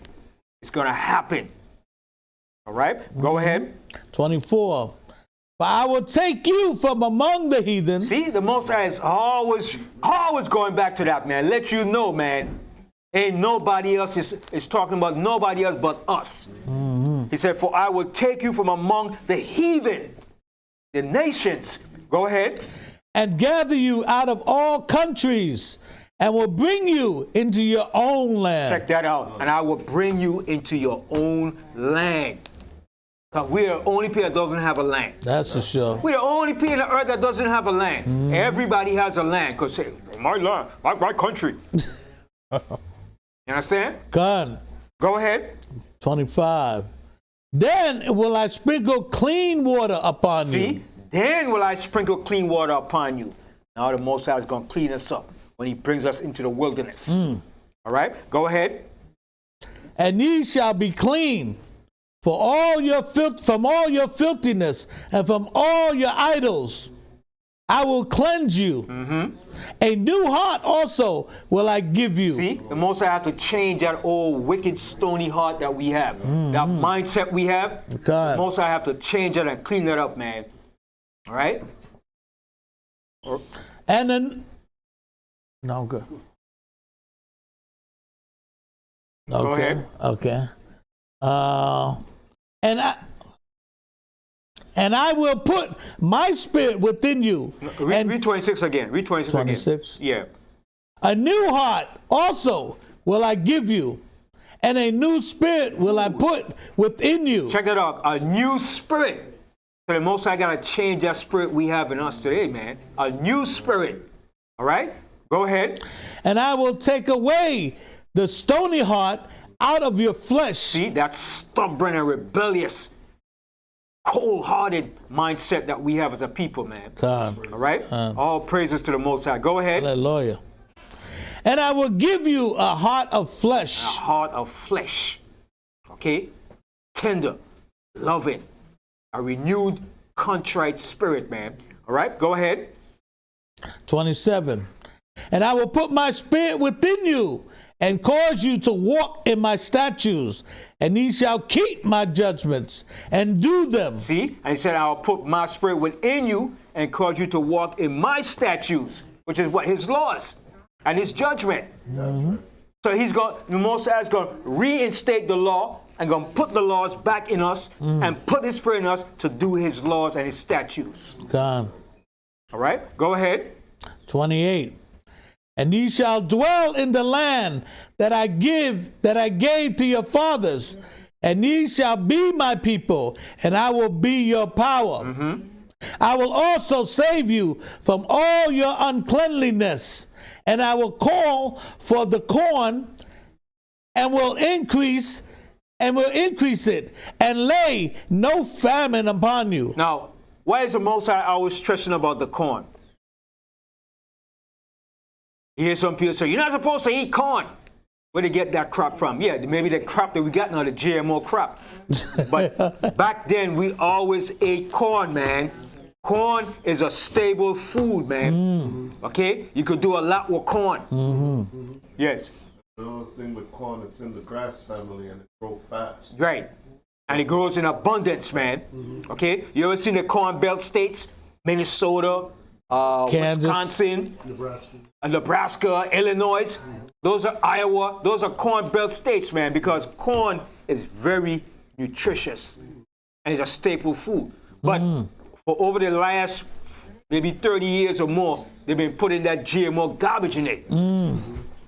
It's going to happen. All right, go ahead. 24. But I will take you from among the heathen. See, the Most High is always going back to that, man. Let you know, man. Ain't nobody else is talking about nobody else but us. He said, for I will take you from among the heathen, the nations. Go ahead. And gather you out of all countries, and will bring you into your own land. Check that out. And I will bring you into your own land. Because we are the only people that doesn't have a land. That's for sure. We're the only people on the earth that doesn't have a land. Everybody has a land. Because say, my land, my country. You understand? God. Go ahead. 25. Then will I sprinkle clean water upon you. See? Then will I sprinkle clean water upon you. Now the Most High is going to clean us up when he brings us into the wilderness. All right? Go ahead. And ye shall be clean for all your from all your filthiness and from all your idols. I will cleanse you. A new heart also will I give you. See, the Most High have to change that old wicked stony heart that we have. That mindset we have. God. The Most High have to change that and clean that up, man. All right? And then, no, good. Okay. Go ahead. Okay. And I will put my spirit within you. Read 26 again. Read 26 26? again. Yeah. A new heart also will I give you, and a new spirit will I put within you. Check it out. A new spirit. So the Most High got to change that spirit we have in us today, man. A new spirit. All right? Go ahead. And I will take away the stony heart out of your flesh. See, that stubborn and rebellious, cold-hearted mindset that we have as a people, man. God. All right? All praises to the Most High. Go ahead. Hallelujah. And I will give you a heart of flesh. A heart of flesh. Okay? Tender, loving, a renewed, contrite spirit, man. All right? Go ahead. 27. And I will put my spirit within you and cause you to walk in my statutes, and ye shall keep my judgments and do them. See, and he said, I'll put my spirit within you and cause you to walk in my statutes, which is what his laws and his judgment. So the Most High is going to reinstate the law and going to put the laws back in us and put his spirit in us to do his laws and his statutes. God. All right, go ahead. 28. And ye shall dwell in the land that I gave to your fathers, and ye shall be my people, and I will be your power. I will also save you from all your uncleanliness, and I will call for the corn and will increase it, and lay no famine upon you. Now, why is the Most High always stressing about the corn? You hear some people say, you're not supposed to eat corn. Where they get that crop from? Yeah, maybe the crop that we got now, the GMO crop. But back then, we always ate corn, man. Corn is a stable food, man. Okay? You could do a lot with corn. Yes. The other thing with corn, it's in the grass family and it grows fast. Right. And it grows in abundance, man. Okay? You ever seen the Corn Belt states? Minnesota, Kansas, Wisconsin, Nebraska, Illinois. Those are Iowa. Those are Corn Belt states, man, because corn is very nutritious and it's a staple food. But for over the last maybe 30 years or more, they've been putting that GMO garbage in it.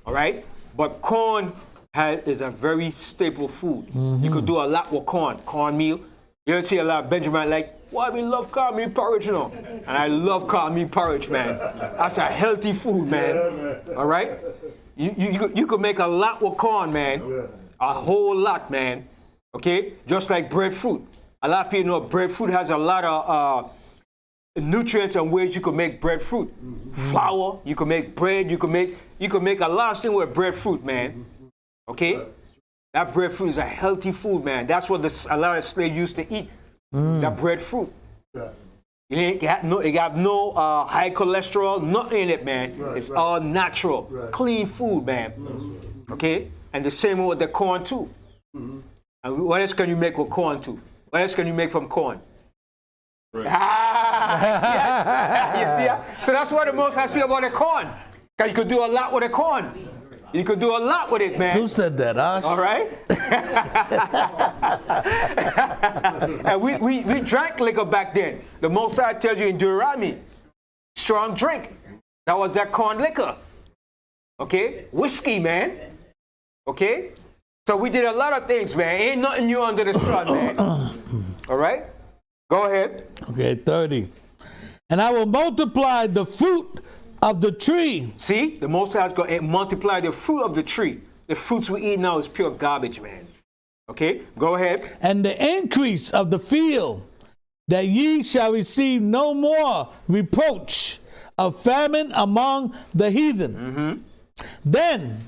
All right? But corn is a very staple food. You could do a lot with corn. Cornmeal. You ever see a lot of Benjamin like, why we love cornmeal porridge, you know? And I love cornmeal porridge, man. That's a healthy food, man. All right? You could make a lot with corn, man. A whole lot, man. Okay? Just like breadfruit. A lot of people know breadfruit has a lot of nutrients and ways you can make breadfruit. Flour, you can make bread, you can make a lot of things with breadfruit, man. Okay? That breadfruit is a healthy food, man. That's what a lot of slaves used to eat. That breadfruit. It got no high cholesterol, nothing in it, man. It's all natural, clean food, man. Okay? And the same with the corn, too. And what else can you make with corn, too? What else can you make from corn? You see that? So that's why the Most High speak about the corn. Because you could do a lot with the corn. You could do a lot with it, man. Who said that, us? All right? And we drank liquor back then. The Most High tells you in Deuteronomy, strong drink. That was that corn liquor. Okay? Whiskey, man. Okay? So we did a lot of things, man. Ain't nothing new under the sun, man. All right? Go ahead. Okay, 30. And I will multiply the fruit of the tree. See, the Most High is going to multiply the fruit of the tree. The fruits we eat now is pure garbage, man. Okay, go ahead. And the increase of the field, that ye shall receive no more reproach of famine among the heathen. Then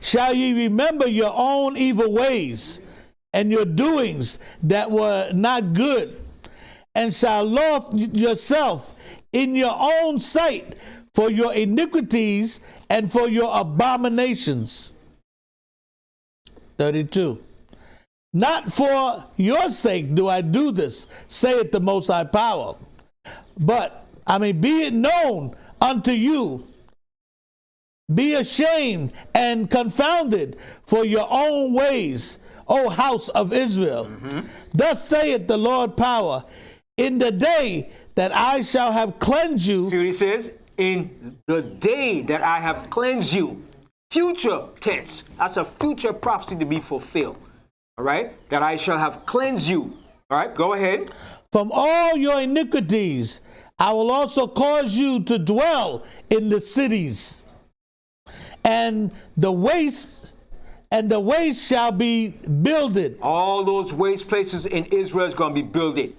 shall ye remember your own evil ways and your doings that were not good, and shall love yourself in your own sight for your iniquities and for your abominations. 32. Not for your sake do I do this, saith the Most High Power, but be it known unto you. Be ashamed and confounded for your own ways, O house of Israel. Thus saith the Lord Power, in the day that I shall have cleansed you. See what he says? In the day that I have cleansed you. Future tense. That's a future prophecy to be fulfilled. All right? That I shall have cleansed you. All right? Go ahead. From all your iniquities, I will also cause you to dwell in the cities. And the waste shall be builded. All those waste places in Israel is going to be builded.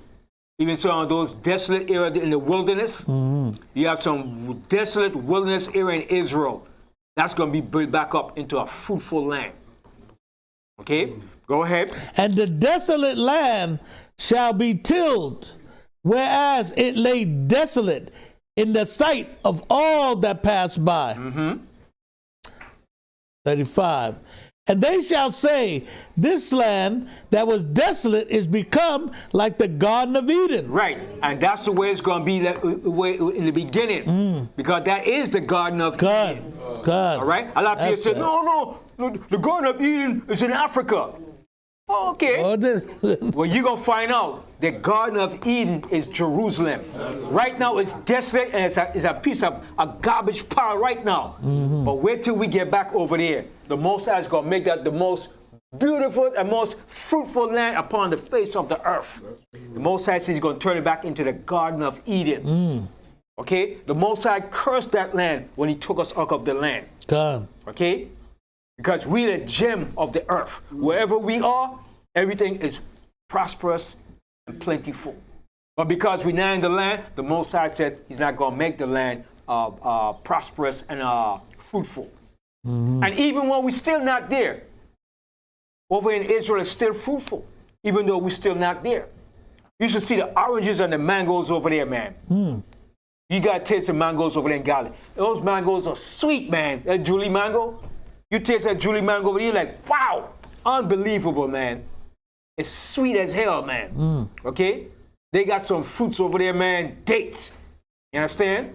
Even so, on those desolate areas in the wilderness, you have some desolate wilderness area in Israel. That's going to be built back up into a fruitful land. Okay, go ahead. And the desolate land shall be tilled, whereas it lay desolate. in the sight of all that pass by. 35. And they shall say, this land that was desolate is become like the Garden of Eden. Right, and that's the way it's going to be in the beginning, because that is the Garden of Eden. God. All right? A lot of people say, no, the Garden of Eden is in Africa. Okay. Well, you're going to find out the Garden of Eden is Jerusalem. Right now, it's desolate and it's a piece of a garbage pile right now. But wait till we get back over there. The Most High is going to make that the most beautiful and most fruitful land upon the face of the earth. The Most High says he's going to turn it back into the Garden of Eden. Okay? The Most High cursed that land when he took us out of the land. God. Okay? Because we're the gem of the earth. Wherever we are, everything is prosperous and plentiful. But because we're not in the land, the Most High said he's not going to make the land prosperous and fruitful. And even when we're still not there, over in Israel it's still fruitful, even though we're still not there. You should see the oranges and the mangoes over there, man. You got to taste the mangoes over there in Galilee. Those mangoes are sweet, man. That Julie mango. You taste that Julie mango over there, you're like, wow, unbelievable, man. It's sweet as hell, man. Okay? They got some fruits over there, man, dates. You understand?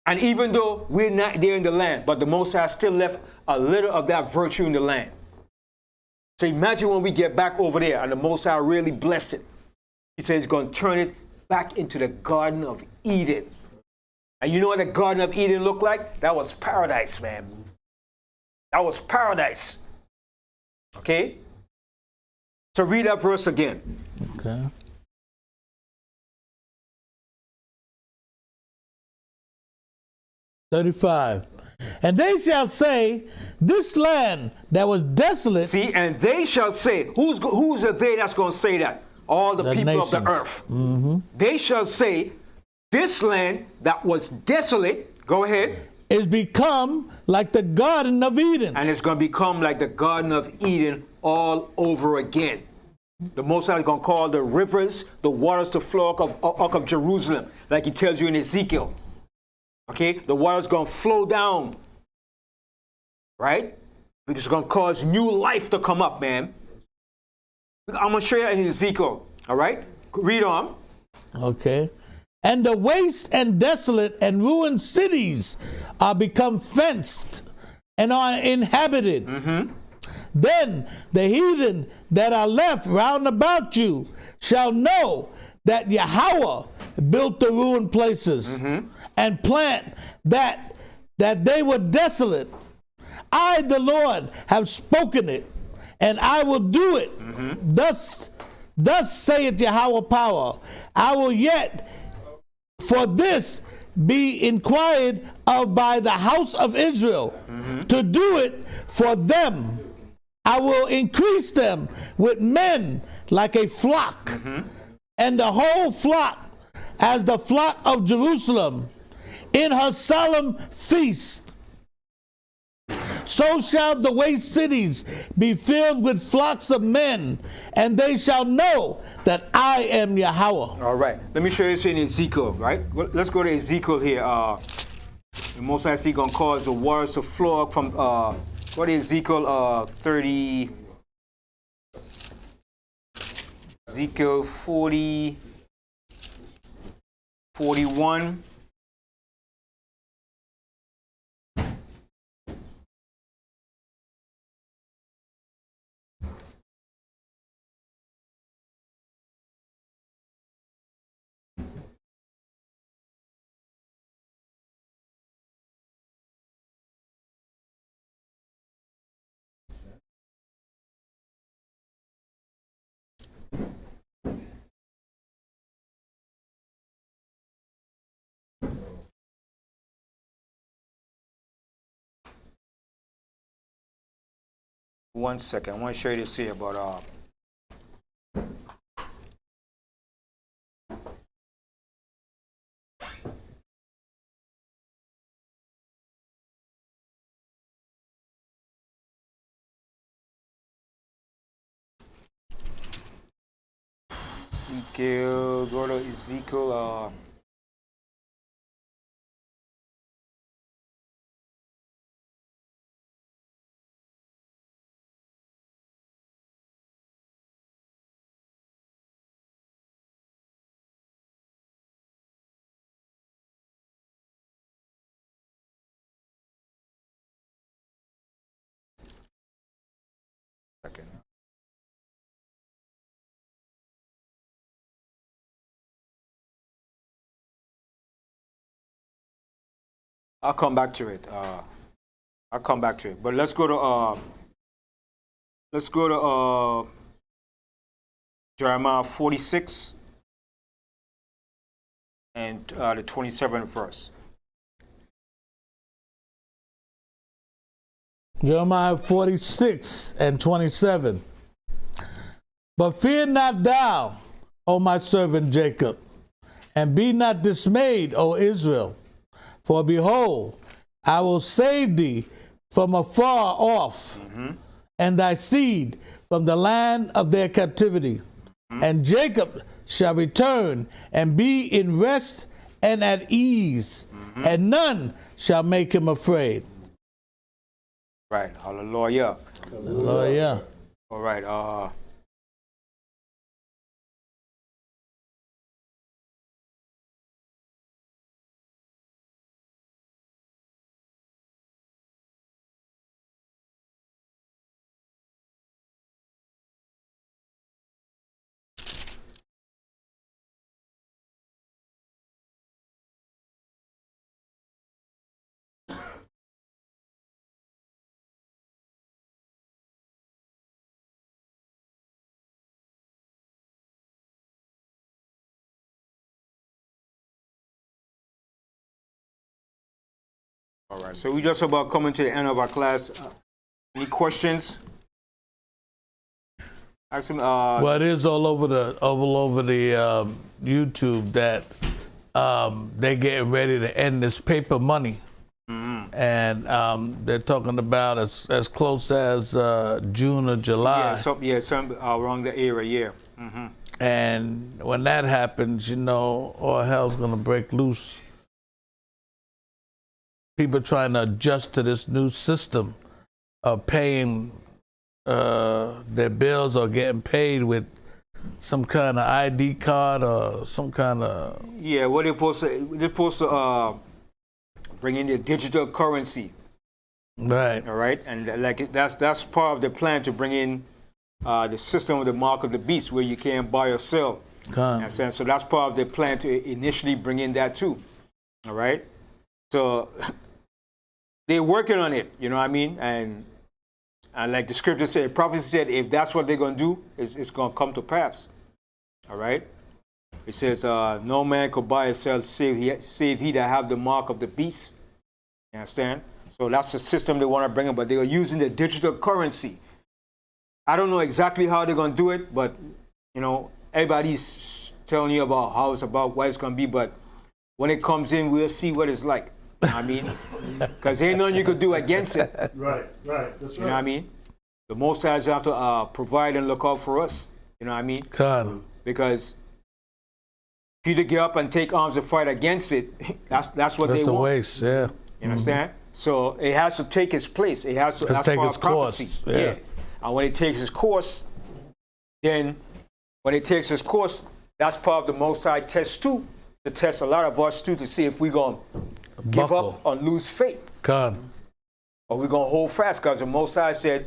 And even though we're not there in the land, but the Most High still left a little of that virtue in the land. So imagine when we get back over there and the Most High really bless it. He says he's going to turn it back into the Garden of Eden. And you know what the Garden of Eden looked like? That was paradise, man. That was paradise. Okay? So read that verse again. Okay. "35. And they shall say, this land that was desolate." See, and they shall say, who's the they that's going to say that? All the people nations. of the earth. They shall say, this land that was desolate, go ahead. "is become like the Garden of Eden." And it's going to become like the Garden of Eden all over again. The Most High is going to call the rivers, the waters to flow out of Jerusalem, like he tells you in Ezekiel. Okay? The water's going to flow down. Right? Because it's going to cause new life to come up, man. I'm going to show you in Ezekiel. All right? Read on. Okay. "And the waste and desolate and ruined cities are become fenced and are inhabited. Then the heathen that are left round about you shall know that Yahweh built the ruined places and plant that they were desolate. I, the Lord, have spoken it, and I will do it. Thus saith Yahweh power. I will yet for this be inquired of by the house of Israel, to do it for them. I will increase them with men like a flock, and the whole flock as the flock of Jerusalem in her solemn feast. So shall the waste cities be filled with flocks of men, and they shall know that I am Yahweh." All right. Let me show you this in Ezekiel, right? Let's go to Ezekiel here. The Most High is going to cause the waters to flow up from, what is Ezekiel 30, Ezekiel 40, 41. One second. I want to show you this here about Ezekiel. Go to Ezekiel Second. I'll come back to it. I'll come back to it. But let's go to Jeremiah 46 and the 27th verse. Jeremiah 46 and 27. But fear not thou, O my servant Jacob, and be not dismayed, O Israel. For behold, I will save thee from afar off, and thy seed from the land of their captivity. And Jacob shall return and be in rest and at ease, and none shall make him afraid. Right. Hallelujah. Hallelujah. All right. All right. So we just about coming to the end of our class. Any questions? Ask them, Well, it is all over the YouTube that they're getting ready to end this paper money, and they're talking about as close as June or July. some around the area. And when that happens, you know, all hell's gonna break loose. People trying to adjust to this new system of paying their bills or getting paid with some kind of ID card or some kind of... Yeah, what they're supposed to bring in the digital currency. Right. All right, and that's part of the plan to bring in the system of the mark of the beast, where you can't buy or sell. So that's part of the plan to initially bring in that too. All right, so they're working on it. You know what I mean? And like the scripture said, prophecy said, if that's what they're going to do, it's going to come to pass. All right. It says, no man could buy or sell save he that have the mark of the beast. You understand? So that's the system they want to bring in, but they are using the digital currency. I don't know exactly how they're going to do it, but, you know, everybody's telling you about how it's about, what it's going to be, but when it comes in, we'll see what it's like. You know what I mean? Because there ain't nothing you could do against it. Right, that's right. You know what I mean? The Most High have to provide and look out for us. You know what I mean? Because if you to get up and take arms and fight against it, that's what they want. That's a waste, yeah. You understand? So it has to take its place. It has to take its prophecy. course. Yeah. And when it takes its course, then when it takes its course, that's part of the Most High test too, to test a lot of us too, to see if we're going to give up or lose faith. Or we're going to hold fast, because the Most High said,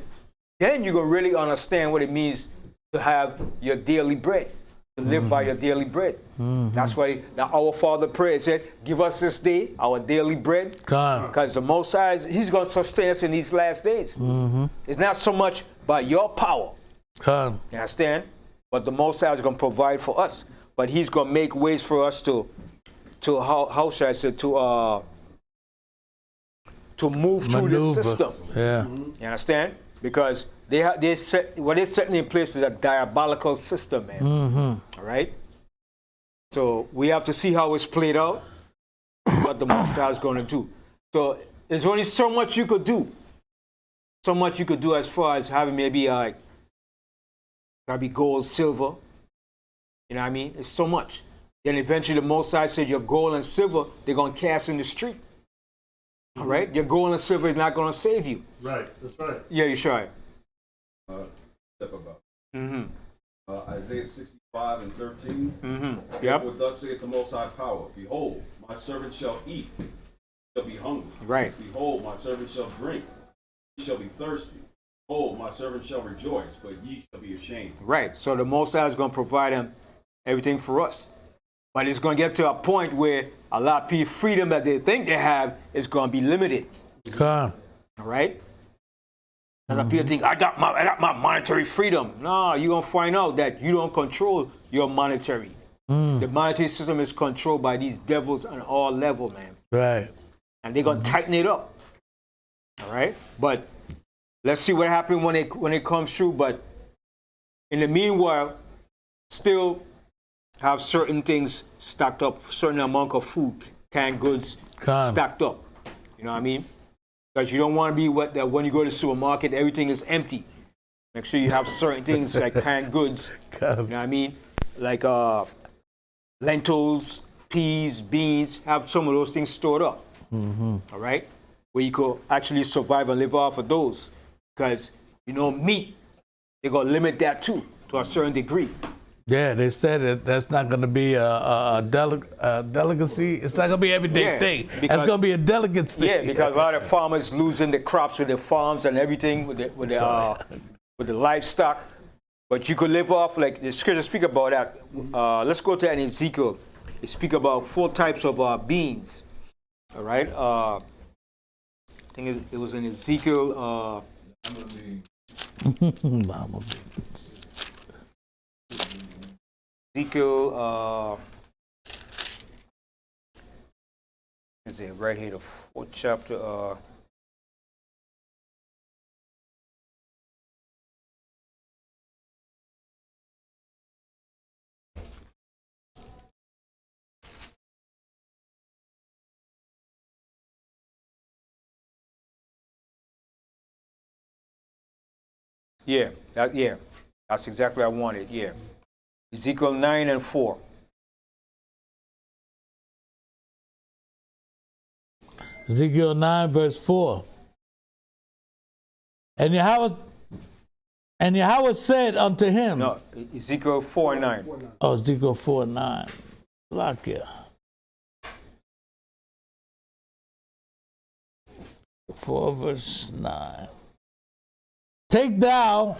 then you're going to really understand what it means to have your daily bread, to live by your daily bread. That's why our Father prayed, said, give us this day our daily bread, because the Most High, he's going to sustain us in these last days. It's not so much by your power, you understand? But the Most High is going to provide for us. But he's going to make ways for us to how should I say, to move through this system. Yeah. You understand? Because they're setting in place is a diabolical system, man. All right? So we have to see how it's played out, what the Most High is going to do. So there's only so much you could do. So much you could do as far as having maybe gold, silver. You know what I mean? It's so much. Then eventually the Most High said your gold and silver, they're going to cast in the street. All right? Your gold and silver is not going to save you. Right, that's right. Yeah, you're sure. Step about. Isaiah 65 and 13. Yep. What thus saith the Most High Power, behold, my servant shall eat, shall be hungry. Right. Behold, my servant shall drink, he shall be thirsty. Oh, my servant shall rejoice, but ye shall be ashamed. Right. So the Most High is going to provide them everything for us. But it's going to get to a point where a lot of people, freedom that they think they have is going to be limited. Come. All right? And some people think, I got my monetary freedom. No, you're going to find out that you don't control your monetary. The monetary system is controlled by these devils on all levels, man. Right. And they're going to tighten it up. All right? But let's see what happens when it comes through. But in the meanwhile, still have certain things stocked up, certain amount of food, canned goods stocked up. You know what I mean? Because you don't want to be that when you go to the supermarket, everything is empty. Make sure you have certain things like canned goods. You know what I mean? Like lentils, peas, beans, have some of those things stored up. All right? Where you could actually survive and live off of those. Because, you know, meat, they're going to limit that too, to a certain degree. Yeah, they said that that's not going to be a delicacy. It's not going to be an everyday thing. It's going to be a delicacy. Yeah, because a lot of farmers losing the crops with their farms and everything, with the livestock. But you could live off, like the scripture speak about that. Let's go to Ezekiel. It speak about 4 types of beans. All right? I think it was in Ezekiel. Mama beans. Ezekiel, is it right here, the 4th chapter? Yeah, that's exactly what I wanted, yeah. Ezekiel 9 and 4. Ezekiel 9 verse 4. And Yahweh said unto him. No, Ezekiel 4 and 9. Oh, Ezekiel 4 and 9. Lock here. 4 verse 9. Take thou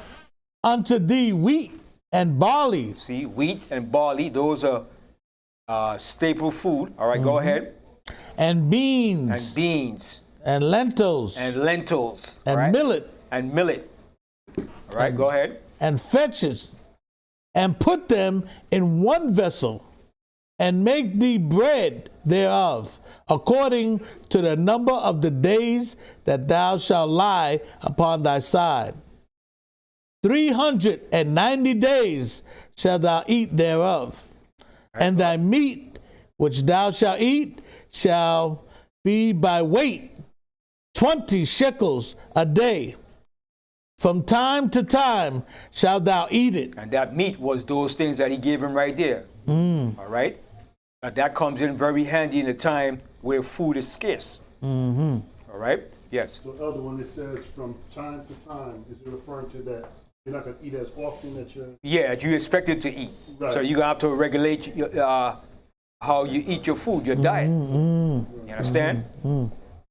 unto thee wheat and barley. See, wheat and barley, those are staple food. All right, go ahead. And beans. And beans. And lentils. And lentils. And right? millet. And millet. All right, go ahead. And fetches. And put them in one vessel. And make thee bread thereof, according to the number of the days that thou shalt lie upon thy side. 390 days shalt thou eat thereof. And thy meat which thou shalt eat shall be by weight, 20 shekels a day. From time to time shalt thou eat it. And that meat was those things that he gave him right there. All right? That comes in very handy in a time where food is scarce. All right? Yes. So, Elder, when it says from time to time, is it referring to that you're not going to eat as often that you're... Yeah, you expected to eat. Right. So you're going to have to regulate how you eat your food, your diet. You understand?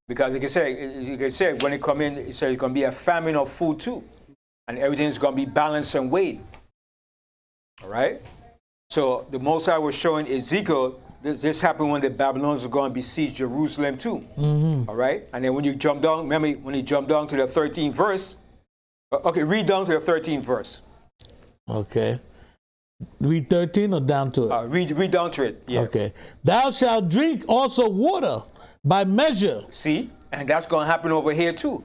Because like I said, when it come in, it says it's going to be a famine of food too. And everything's going to be balanced and weighed. All right? So the Most High was showing Ezekiel, this happened when the Babylonians were going to besiege Jerusalem too. All right? And then when you jump down, remember when you jump down to the 13th verse, okay, read down to the 13th verse. Okay. Read 13 or down to it? Read down to it, yeah. Okay. Thou shalt drink also water by measure. See? And that's going to happen over here too.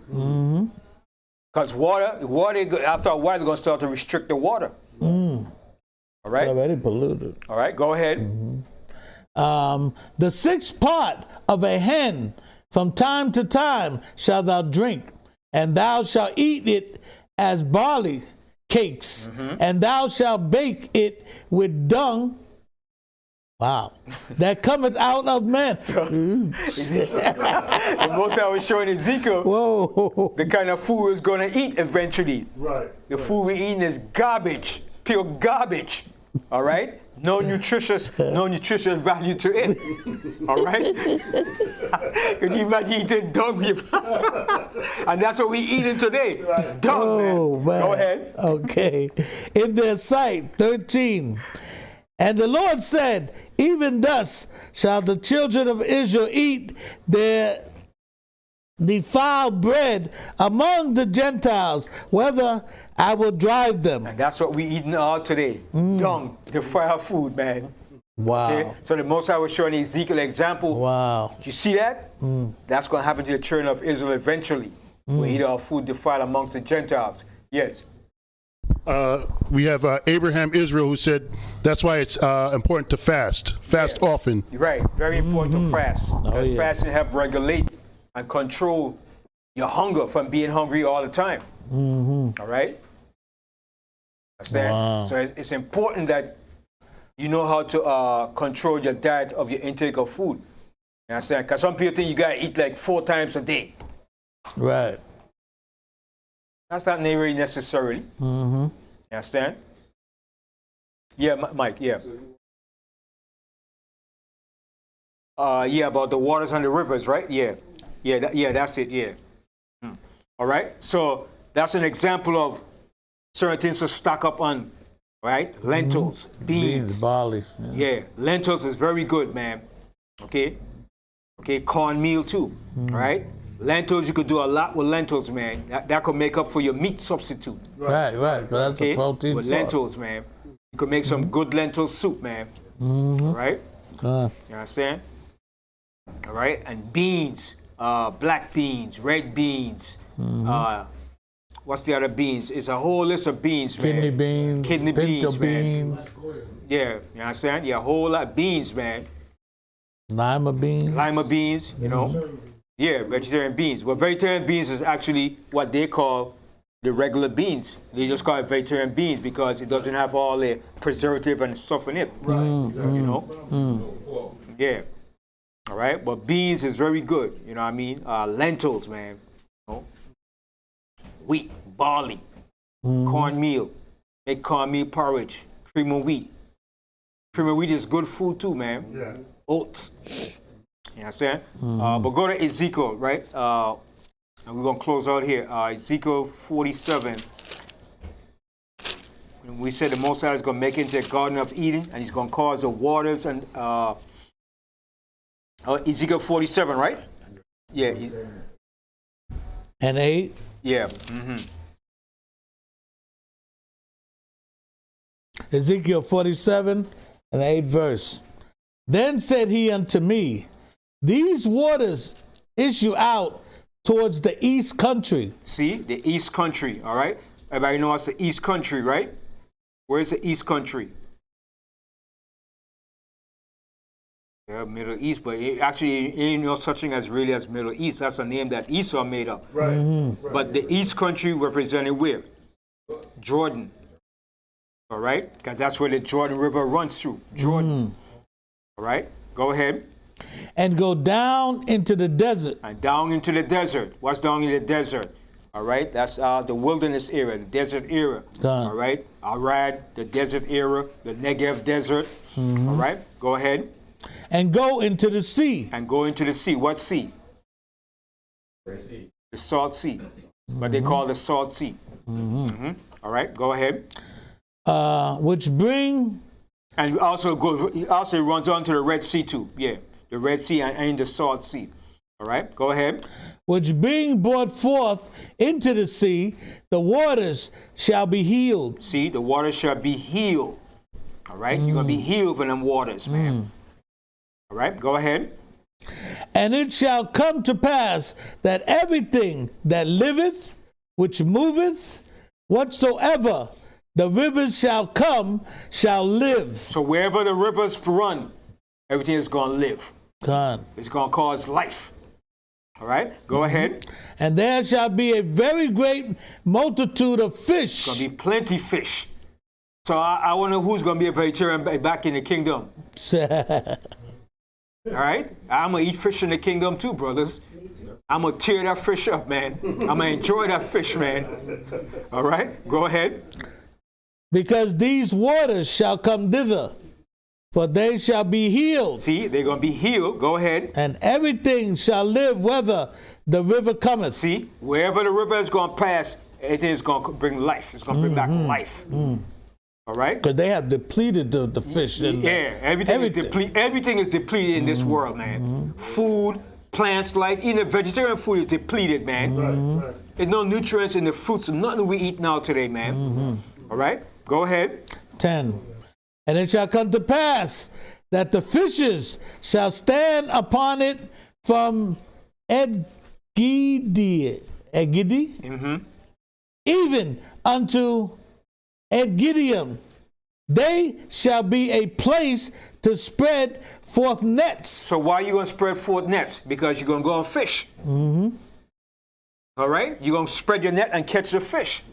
Because water, after a while, they're going to start to restrict the water. All right? Already polluted. All right, go ahead. The 6th part of a hen from time to time shalt thou drink, and thou shalt eat it as barley cakes, and thou shalt bake it with dung. Wow. That cometh out of men. The Most High was showing Ezekiel the kind of food we're going to eat eventually. Right. The food we're eating is garbage, pure garbage. All right? No nutritious value to it. All right? Can you imagine eating dung? And that's what we eating today. Dung, man. Go ahead. Okay. In their sight, 13. And the Lord said, even thus shall the children of Israel eat their defiled bread among the Gentiles, whether I will drive them. And that's what we eating all today. Dung, defiled food, man. Wow. Okay? So the Most High was showing Ezekiel an example. Wow. Did you see that? That's going to happen to the children of Israel eventually. We eat our food defiled amongst the Gentiles. Yes. We have Abraham Israel who said that's why it's important to fast. Fast often. Right. Very important to fast. Because fasting help regulate and control your hunger from being hungry all the time. All right? Understand? Wow. So it's important that you know how to control your diet of your intake of food. You understand? Because some people think you got to eat like 4 times a day. Right. That's not really necessarily. You understand? Yeah, Mike, yeah. Yeah, about the waters and the rivers, right? Yeah. Yeah, that's it, yeah. All right? So that's an example of certain things to stock up on, right? Lentils, beans. Barley. Yeah, lentils is very good, man. Okay? Okay, cornmeal too, right? Lentils, you could do a lot with lentils, man. That could make up for your meat substitute. Right. Because that's a protein with source. lentils, man. You could make some good lentil soup, man. All right? You understand? All right? And beans, black beans, red beans. What's the other beans? It's a whole list of beans, man. Kidney beans. Kidney pinto beans, man. Yeah, you understand? Yeah, a whole lot of beans, man. Lima beans. Lima beans, you know. Yeah, vegetarian beans. Well, vegetarian beans is actually what they call the regular beans. They just call it vegetarian beans because it doesn't have all the preservative and stuff in it. Right. You know? Yeah. All right. But beans is very good. You know what I mean? Lentils, man. You know? Wheat, barley, cornmeal. Make cornmeal porridge, cream of wheat. Cream of wheat is good food too, man. Yeah. Oats. You understand? But go to Ezekiel, right? And we're going to close out here. Ezekiel 47. We said the Most High is going to make it into a Garden of Eden, and he's going to cause the waters and... Ezekiel 47, right? Yeah. And 8. Yeah. Ezekiel 47 and 8 verse. Then said he unto me, these waters issue out towards the east country. See, the east country, all right? Everybody knows the east country, right? Where's the east country? Yeah, Middle East, but it actually ain't no such thing as really as Middle East. That's a name that Esau made up. Right. But the east country represented where? Jordan. All right? Because that's where the Jordan River runs through. Jordan. All right? Go ahead. And go down into the desert. And down into the desert. What's down in the desert? All right? That's the wilderness area, the desert area. All right? Arad, the desert area, the Negev desert. All right? Go ahead. And go into the sea. And go into the sea. What sea? Red Sea. The Salt Sea. What they call the Salt Sea. All right? Go ahead. Which bring... And also runs on to the Red Sea too. Yeah. The Red Sea and the Salt Sea. All right? Go ahead. Which being brought forth into the sea, the waters shall be healed. See, the waters shall be healed. All right? You're going to be healed from them waters, man. All right? Go ahead. And it shall come to pass that everything that liveth, which moveth, whatsoever the rivers shall come, shall live. So wherever the rivers run, everything is going to live. God. It's going to cause life. All right? Go ahead. And there shall be a very great multitude of fish. There's going to be plenty fish. So I wonder who's going to be a vegetarian back in the kingdom. All right? I'm going to eat fish in the kingdom too, brothers. I'm going to tear that fish up, man. I'm going to enjoy that fish, man. All right? Go ahead. because these waters shall come thither, for they shall be healed, See, they're going to be healed. Go ahead. and everything shall live whether the river cometh. See, wherever the river is going to pass, it is going to bring life. It's going to bring back life. All right? Because they have depleted the fish. And Yeah, everything is depleted in this world, man. Food, plants, life, even vegetarian food is depleted, man. There's no nutrients in the fruits of nothing we eat now today, man. All right? Go ahead. 10. And it shall come to pass that the fishes shall stand upon it from Engedi, even unto Engedium. They shall be a place to spread forth nets. So why are you going to spread forth nets? Because you're going to go and fish. All right? You're going to spread your net and catch the fish.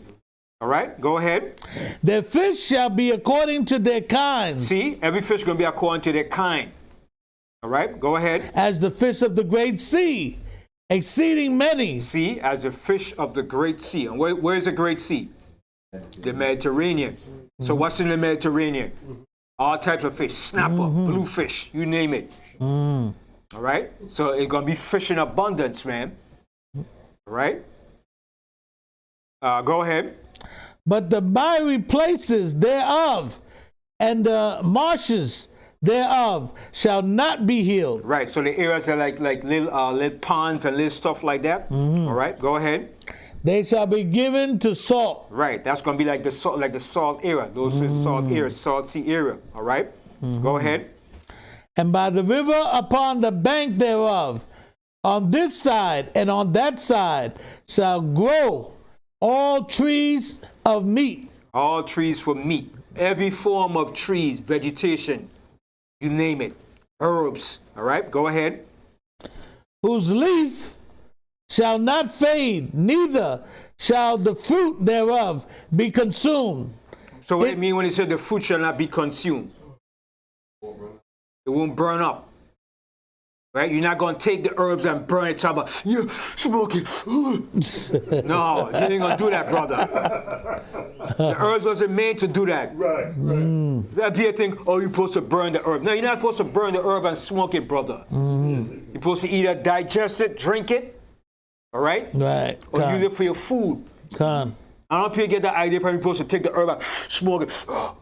All right? Go ahead. Their fish shall be according to their kinds. See? Every fish is going to be according to their kind. All right? Go ahead. As the fish of the great sea, exceeding many. See? As the fish of the great sea. And where is the great sea? The Mediterranean. So what's in the Mediterranean? All types of fish. Snapper, bluefish, you name it. All right? So it's going to be fish in abundance, man. All right? Go ahead. But the miry places thereof and the marshes thereof shall not be healed. Right, so the areas are like little ponds and little stuff like that. All right, go ahead. They shall be given to salt. Right, that's going to be like the salt area. Those are salt areas, salt sea area. All right, go ahead. And by the river upon the bank thereof, on this side and on that side, shall grow all trees of meat. All trees for meat. Every form of trees, vegetation, you name it. Herbs. All right, go ahead. Whose leaf shall not fade, neither shall the fruit thereof be consumed. So what do you mean when he said the fruit shall not be consumed? It won't burn up. Right? You're not going to take the herbs and burn it. Talk about, yeah, smoke it. No, you ain't going to do that, brother. The herbs wasn't made to do that. Right. That'd be a thing, oh, you're supposed to burn the herb. No, you're not supposed to burn the herb and smoke it, brother. You're supposed to either digest it, drink it, all right? Right. Or use it for your food. Come. I don't know if you get that idea from you're supposed to take the herb and smoke it.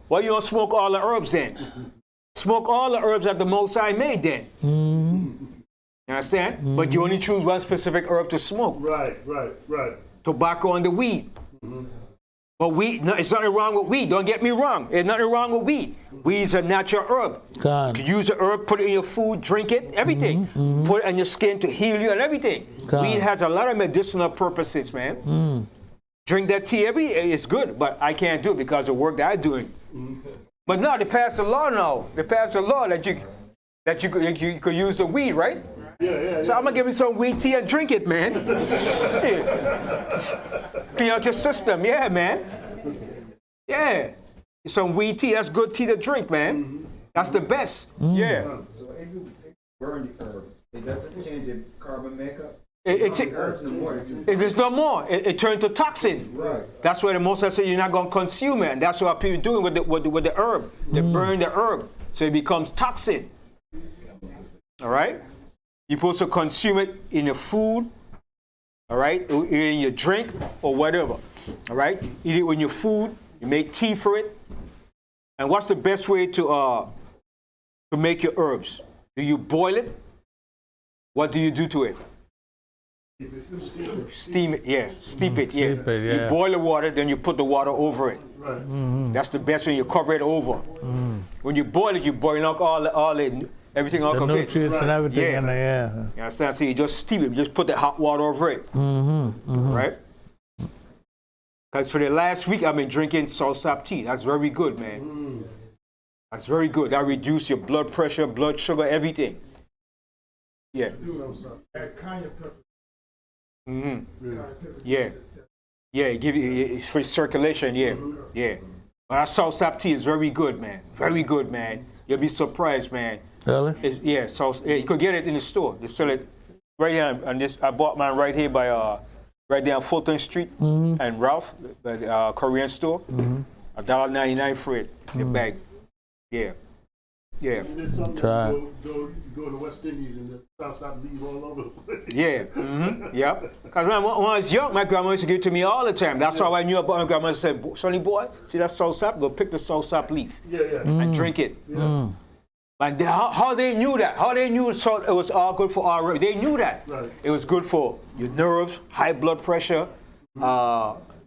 Why you don't smoke all the herbs then? Smoke all the herbs that the Most High made then. You understand? But you only choose one specific herb to smoke. Right. Tobacco and the weed. But weed, no, it's nothing wrong with weed. Don't get me wrong. There's nothing wrong with weed. Weed's a natural herb. Come. You can use the herb, put it in your food, drink it, everything. Put it on your skin to heal you and everything. Weed has a lot of medicinal purposes, man. Drink that tea it's good, but I can't do it because of the work that I'm doing. But no, they passed a law now. They passed a law that you could use the weed, right? Yeah. So I'm gonna give you some weed tea and drink it, man. Clean out your system, yeah, man. Yeah, some weed tea. That's good tea to drink, man. That's the best. Yeah. So if you burn the herb, it doesn't change the carbon makeup. There's no more. It turned to toxin. Right. That's why the Most High said you're not gonna consume it, and that's what people doing with the herb. They burn the herb, so it becomes toxin. All right. You're supposed to consume it in your food, all right, or in your drink or whatever, all right. Eat it in your food. You make tea for it. And what's the best way to make your herbs? Do you boil it? What do you do to it? Steam it, yeah. Steep it, yeah. Steep it, yeah. You boil the water, then you put the water over it. Right. That's the best when you cover it over. When you boil it, you boil out all the everything out The of it. nutrients and everything Yeah. in there. You understand? So you just steam it. You just put the hot water over it. Right? Because for the last week, I've been drinking salt sap tea. That's very good, man. That's very good. That reduces your blood pressure, blood sugar, everything. Yeah. Yeah. Yeah, give you for circulation, yeah. But that salt sap tea is very good, man. Very good, man. You'll be surprised, man. Really? You could get it in the store. They sell it right here. And I bought mine right here by right there on Fulton Street and Ralph, the Korean store. $1.99 for it. The bag. Yeah. Yeah. There's something Try. you go to the West Indies and the South Side leave all over the place. Yeah. Yep. Because when I was young, my grandma used to give it to me all the time. That's how I knew about my grandma. She said, "Sonny boy, see that soursop? Go pick the soursop leaf Yeah, yeah. and drink it." But how they knew that? How they knew it was all good for our? They knew that. Right. It was good for your nerves, high blood pressure.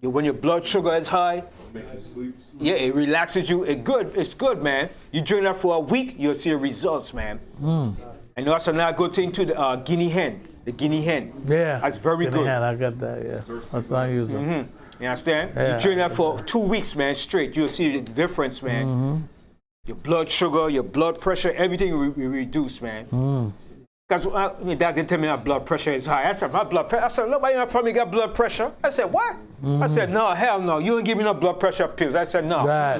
When your blood sugar is high, Make you sleep. yeah, it relaxes you. It's good, man. You drink that for a week, you'll see the results, man. And also another good thing too, the guinea hen. The guinea hen. Yeah. That's very Guinea good. hen, I got that, yeah. My son used them. You understand? Yeah. You drink that for 2 weeks, man, straight. You'll see the difference, man. Your blood sugar, your blood pressure, everything will reduce, man. Because my dad didn't tell me my blood pressure is high. I said, my blood pressure. I said, nobody in my family got blood pressure. I said, what? I said, no, hell no. You ain't give me no blood pressure pills. I said, no. Right.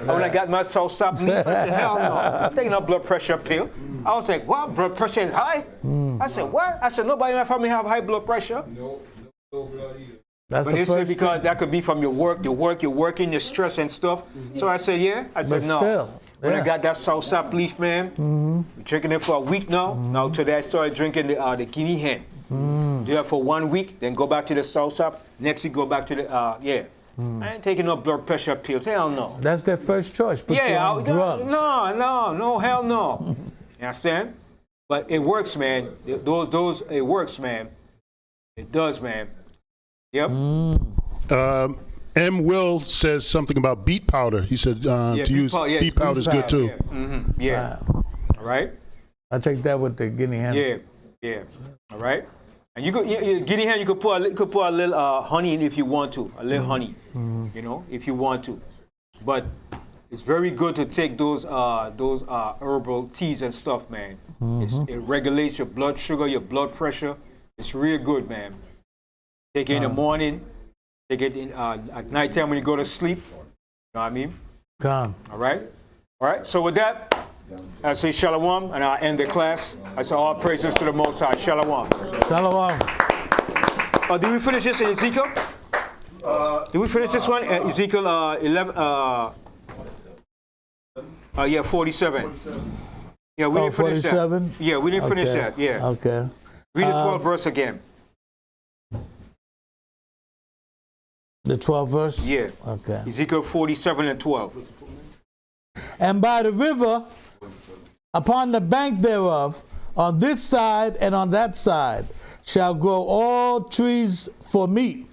When I got my soursop leaf, I said, hell no. I'm taking no blood pressure pill. I was like, what? Blood pressure is high? I said, what? I said, nobody in my family have high blood pressure. That's But the they said first because that could be from your work, you're working, your stress and stuff. So I said, yeah. I said, But no. still, When I yeah. got that soursop leaf, man, drinking it for a week now. Now today I started drinking the guinea hen. Do that for 1 week, then go back to the soursop. Next week go back to the I ain't taking no blood pressure pills. Hell no. That's their first choice. Put you on drugs. No, hell no. You understand? But it works, man. Those it works, man. It does, man. Yep. M. Will says something about beet powder. He said to use beet powder is good too. Yeah. All right. I take that with the guinea hen. Yeah. All right. And you could guinea hen. You could put a little honey in if you want to. A little honey. You know, if you want to. But it's very good to take those herbal teas and stuff, man. It regulates your blood sugar, your blood pressure. It's real good, man. Take it in the morning. Take it in, at nighttime when you go to sleep. You know what I mean? Come. All right? All right, so with that, I say shalom, and I end the class. I say all praises to the Most High. Shalom. Shalom. Did we finish this in Ezekiel? Did we finish this one? Ezekiel 11, 47. Yeah, we didn't finish 47? that. Yeah, we didn't finish that. Yeah. Okay. Read the 12th verse again. The 12th verse? Yeah. Okay. Ezekiel 47 and 12. And by the river, upon the bank thereof, on this side and on that side, shall grow all trees for meat.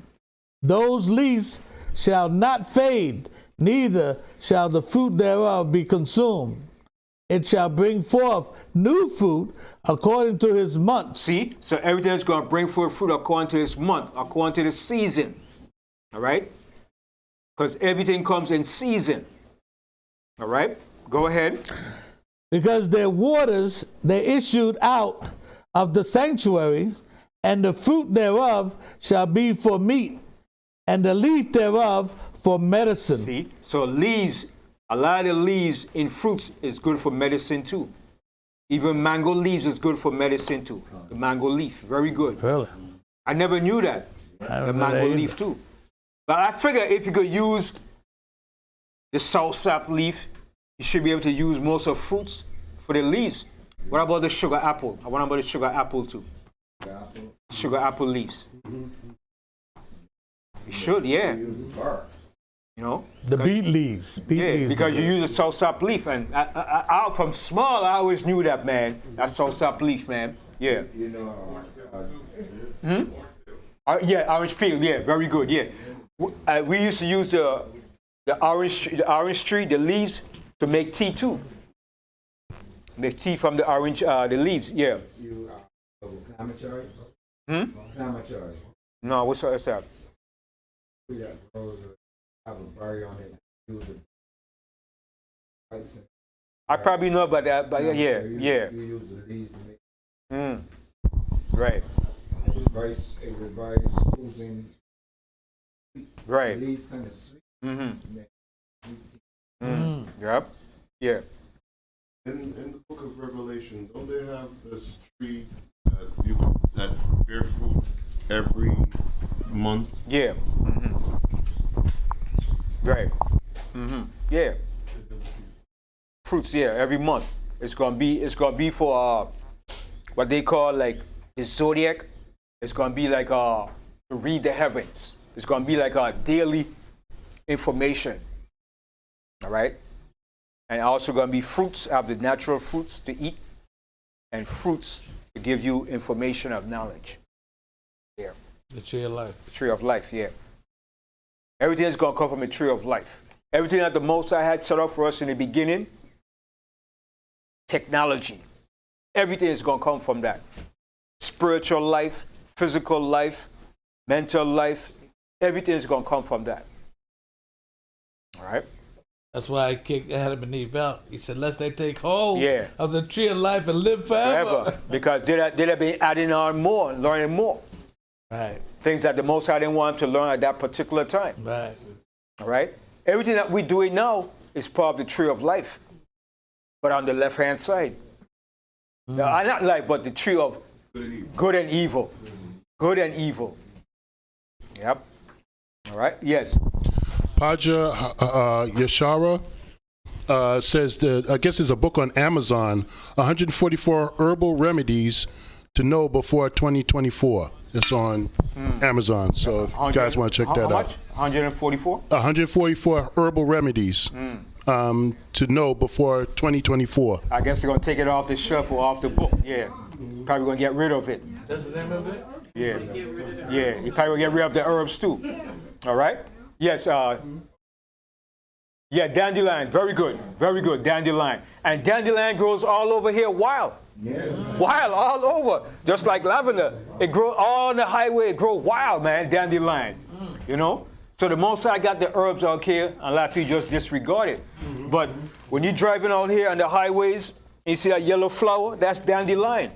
Those leaves shall not fade, neither shall the fruit thereof be consumed. It shall bring forth new fruit according to his months. See? So everything is going to bring forth fruit according to his month, according to the season. All right? Because everything comes in season. All right? Go ahead. Because their waters they issued out of the sanctuary, and the fruit thereof shall be for meat, and the leaf thereof for medicine. See? So leaves, a lot of leaves in fruits is good for medicine too. Even mango leaves is good for medicine too. The mango leaf, very good. Really? I never knew that. The mango leaf too. But I figure if you could use the soursop leaf, you should be able to use most of fruits for the leaves. What about the sugar apple? I want about the sugar apple too. Sugar apple leaves. You should, yeah. You know? The beet leaves. Beet leaves because you use a soursop leaf. And I, from small, I always knew that, man. That soursop leaf, man. Yeah. You know, Yeah, orange peel. Yeah, very good. Yeah. We used to use the orange tree, the leaves, to make tea too. Make tea from the orange, the leaves. Yeah. you inflammatory? Inflammatory. No, what's that? We got rose have a berry on it. Use it. I probably know about that, but yeah. You use the leaves to make Right. very soothing. Right. The leaves kind of sweet. Yep. Yeah. In the book of Revelation, don't they have this tree that bear fruit every month? Yeah. Right. Yeah. Fruits, yeah, every month. It's gonna be for what they call like the zodiac. It's gonna be like to read the heavens. It's gonna be like a daily information. All right. And also gonna be fruits. I have the natural fruits to eat, and fruits to give you information of knowledge. Yeah. The tree of life. The tree of life, yeah. Everything is going to come from the tree of life. Everything that the Most High had set up for us in the beginning, technology, everything is going to come from that. Spiritual life, physical life, mental life, everything is going to come from that. All right? That's why I kicked Adam and Eve out. He said, lest they take hold Yeah. of the tree of life and live forever. Forever. Because they'd have been adding on more, learning more. Right, Things that the Most High didn't want them to learn at that particular time. right. All right? Everything that we're doing now is part of the tree of life, but on the left-hand side. Now, not life, but the tree of good and evil. Good and evil. Yep. All right? Yes. Paja Yasharahla says that, I guess there's a book on Amazon, 144 herbal remedies to know before 2024. It's on Amazon, so if you guys want to check that how out. much? 144? 144 herbal remedies to know before 2024. I guess they're going to take it off the shelf or off the book. Yeah. Probably going to get rid of it. That's the name of it? Yeah. Yeah. You probably going to get rid of the herbs too. All right? Yes. Yeah, dandelion. Very good. Very good. Dandelion. And dandelion grows all over here wild. Yeah. Wild all over. Just like lavender. It grows on the highway. It grows wild, man. Dandelion. You know? So the most I got the herbs out here, a lot of people just disregard it. But when you're driving out here on the highways, and you see that yellow flower, that's dandelion.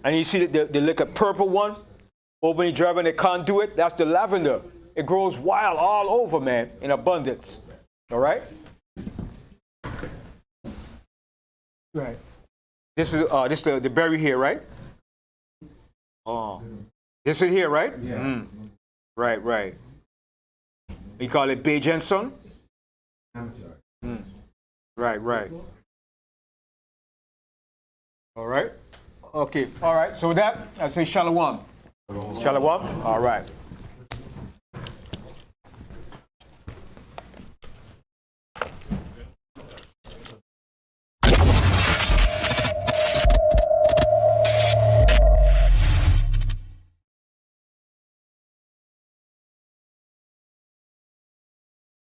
And you see the little purple one over when you're driving the conduit, that's the lavender. It grows wild all over, man, in abundance. All right? Right. This is the berry here, right? Oh. This is here, right? Yeah. Right, right. We call it Bay Jensen. Right, right. All right. Okay. All right. So with that, I say shalom. Shalom. All right.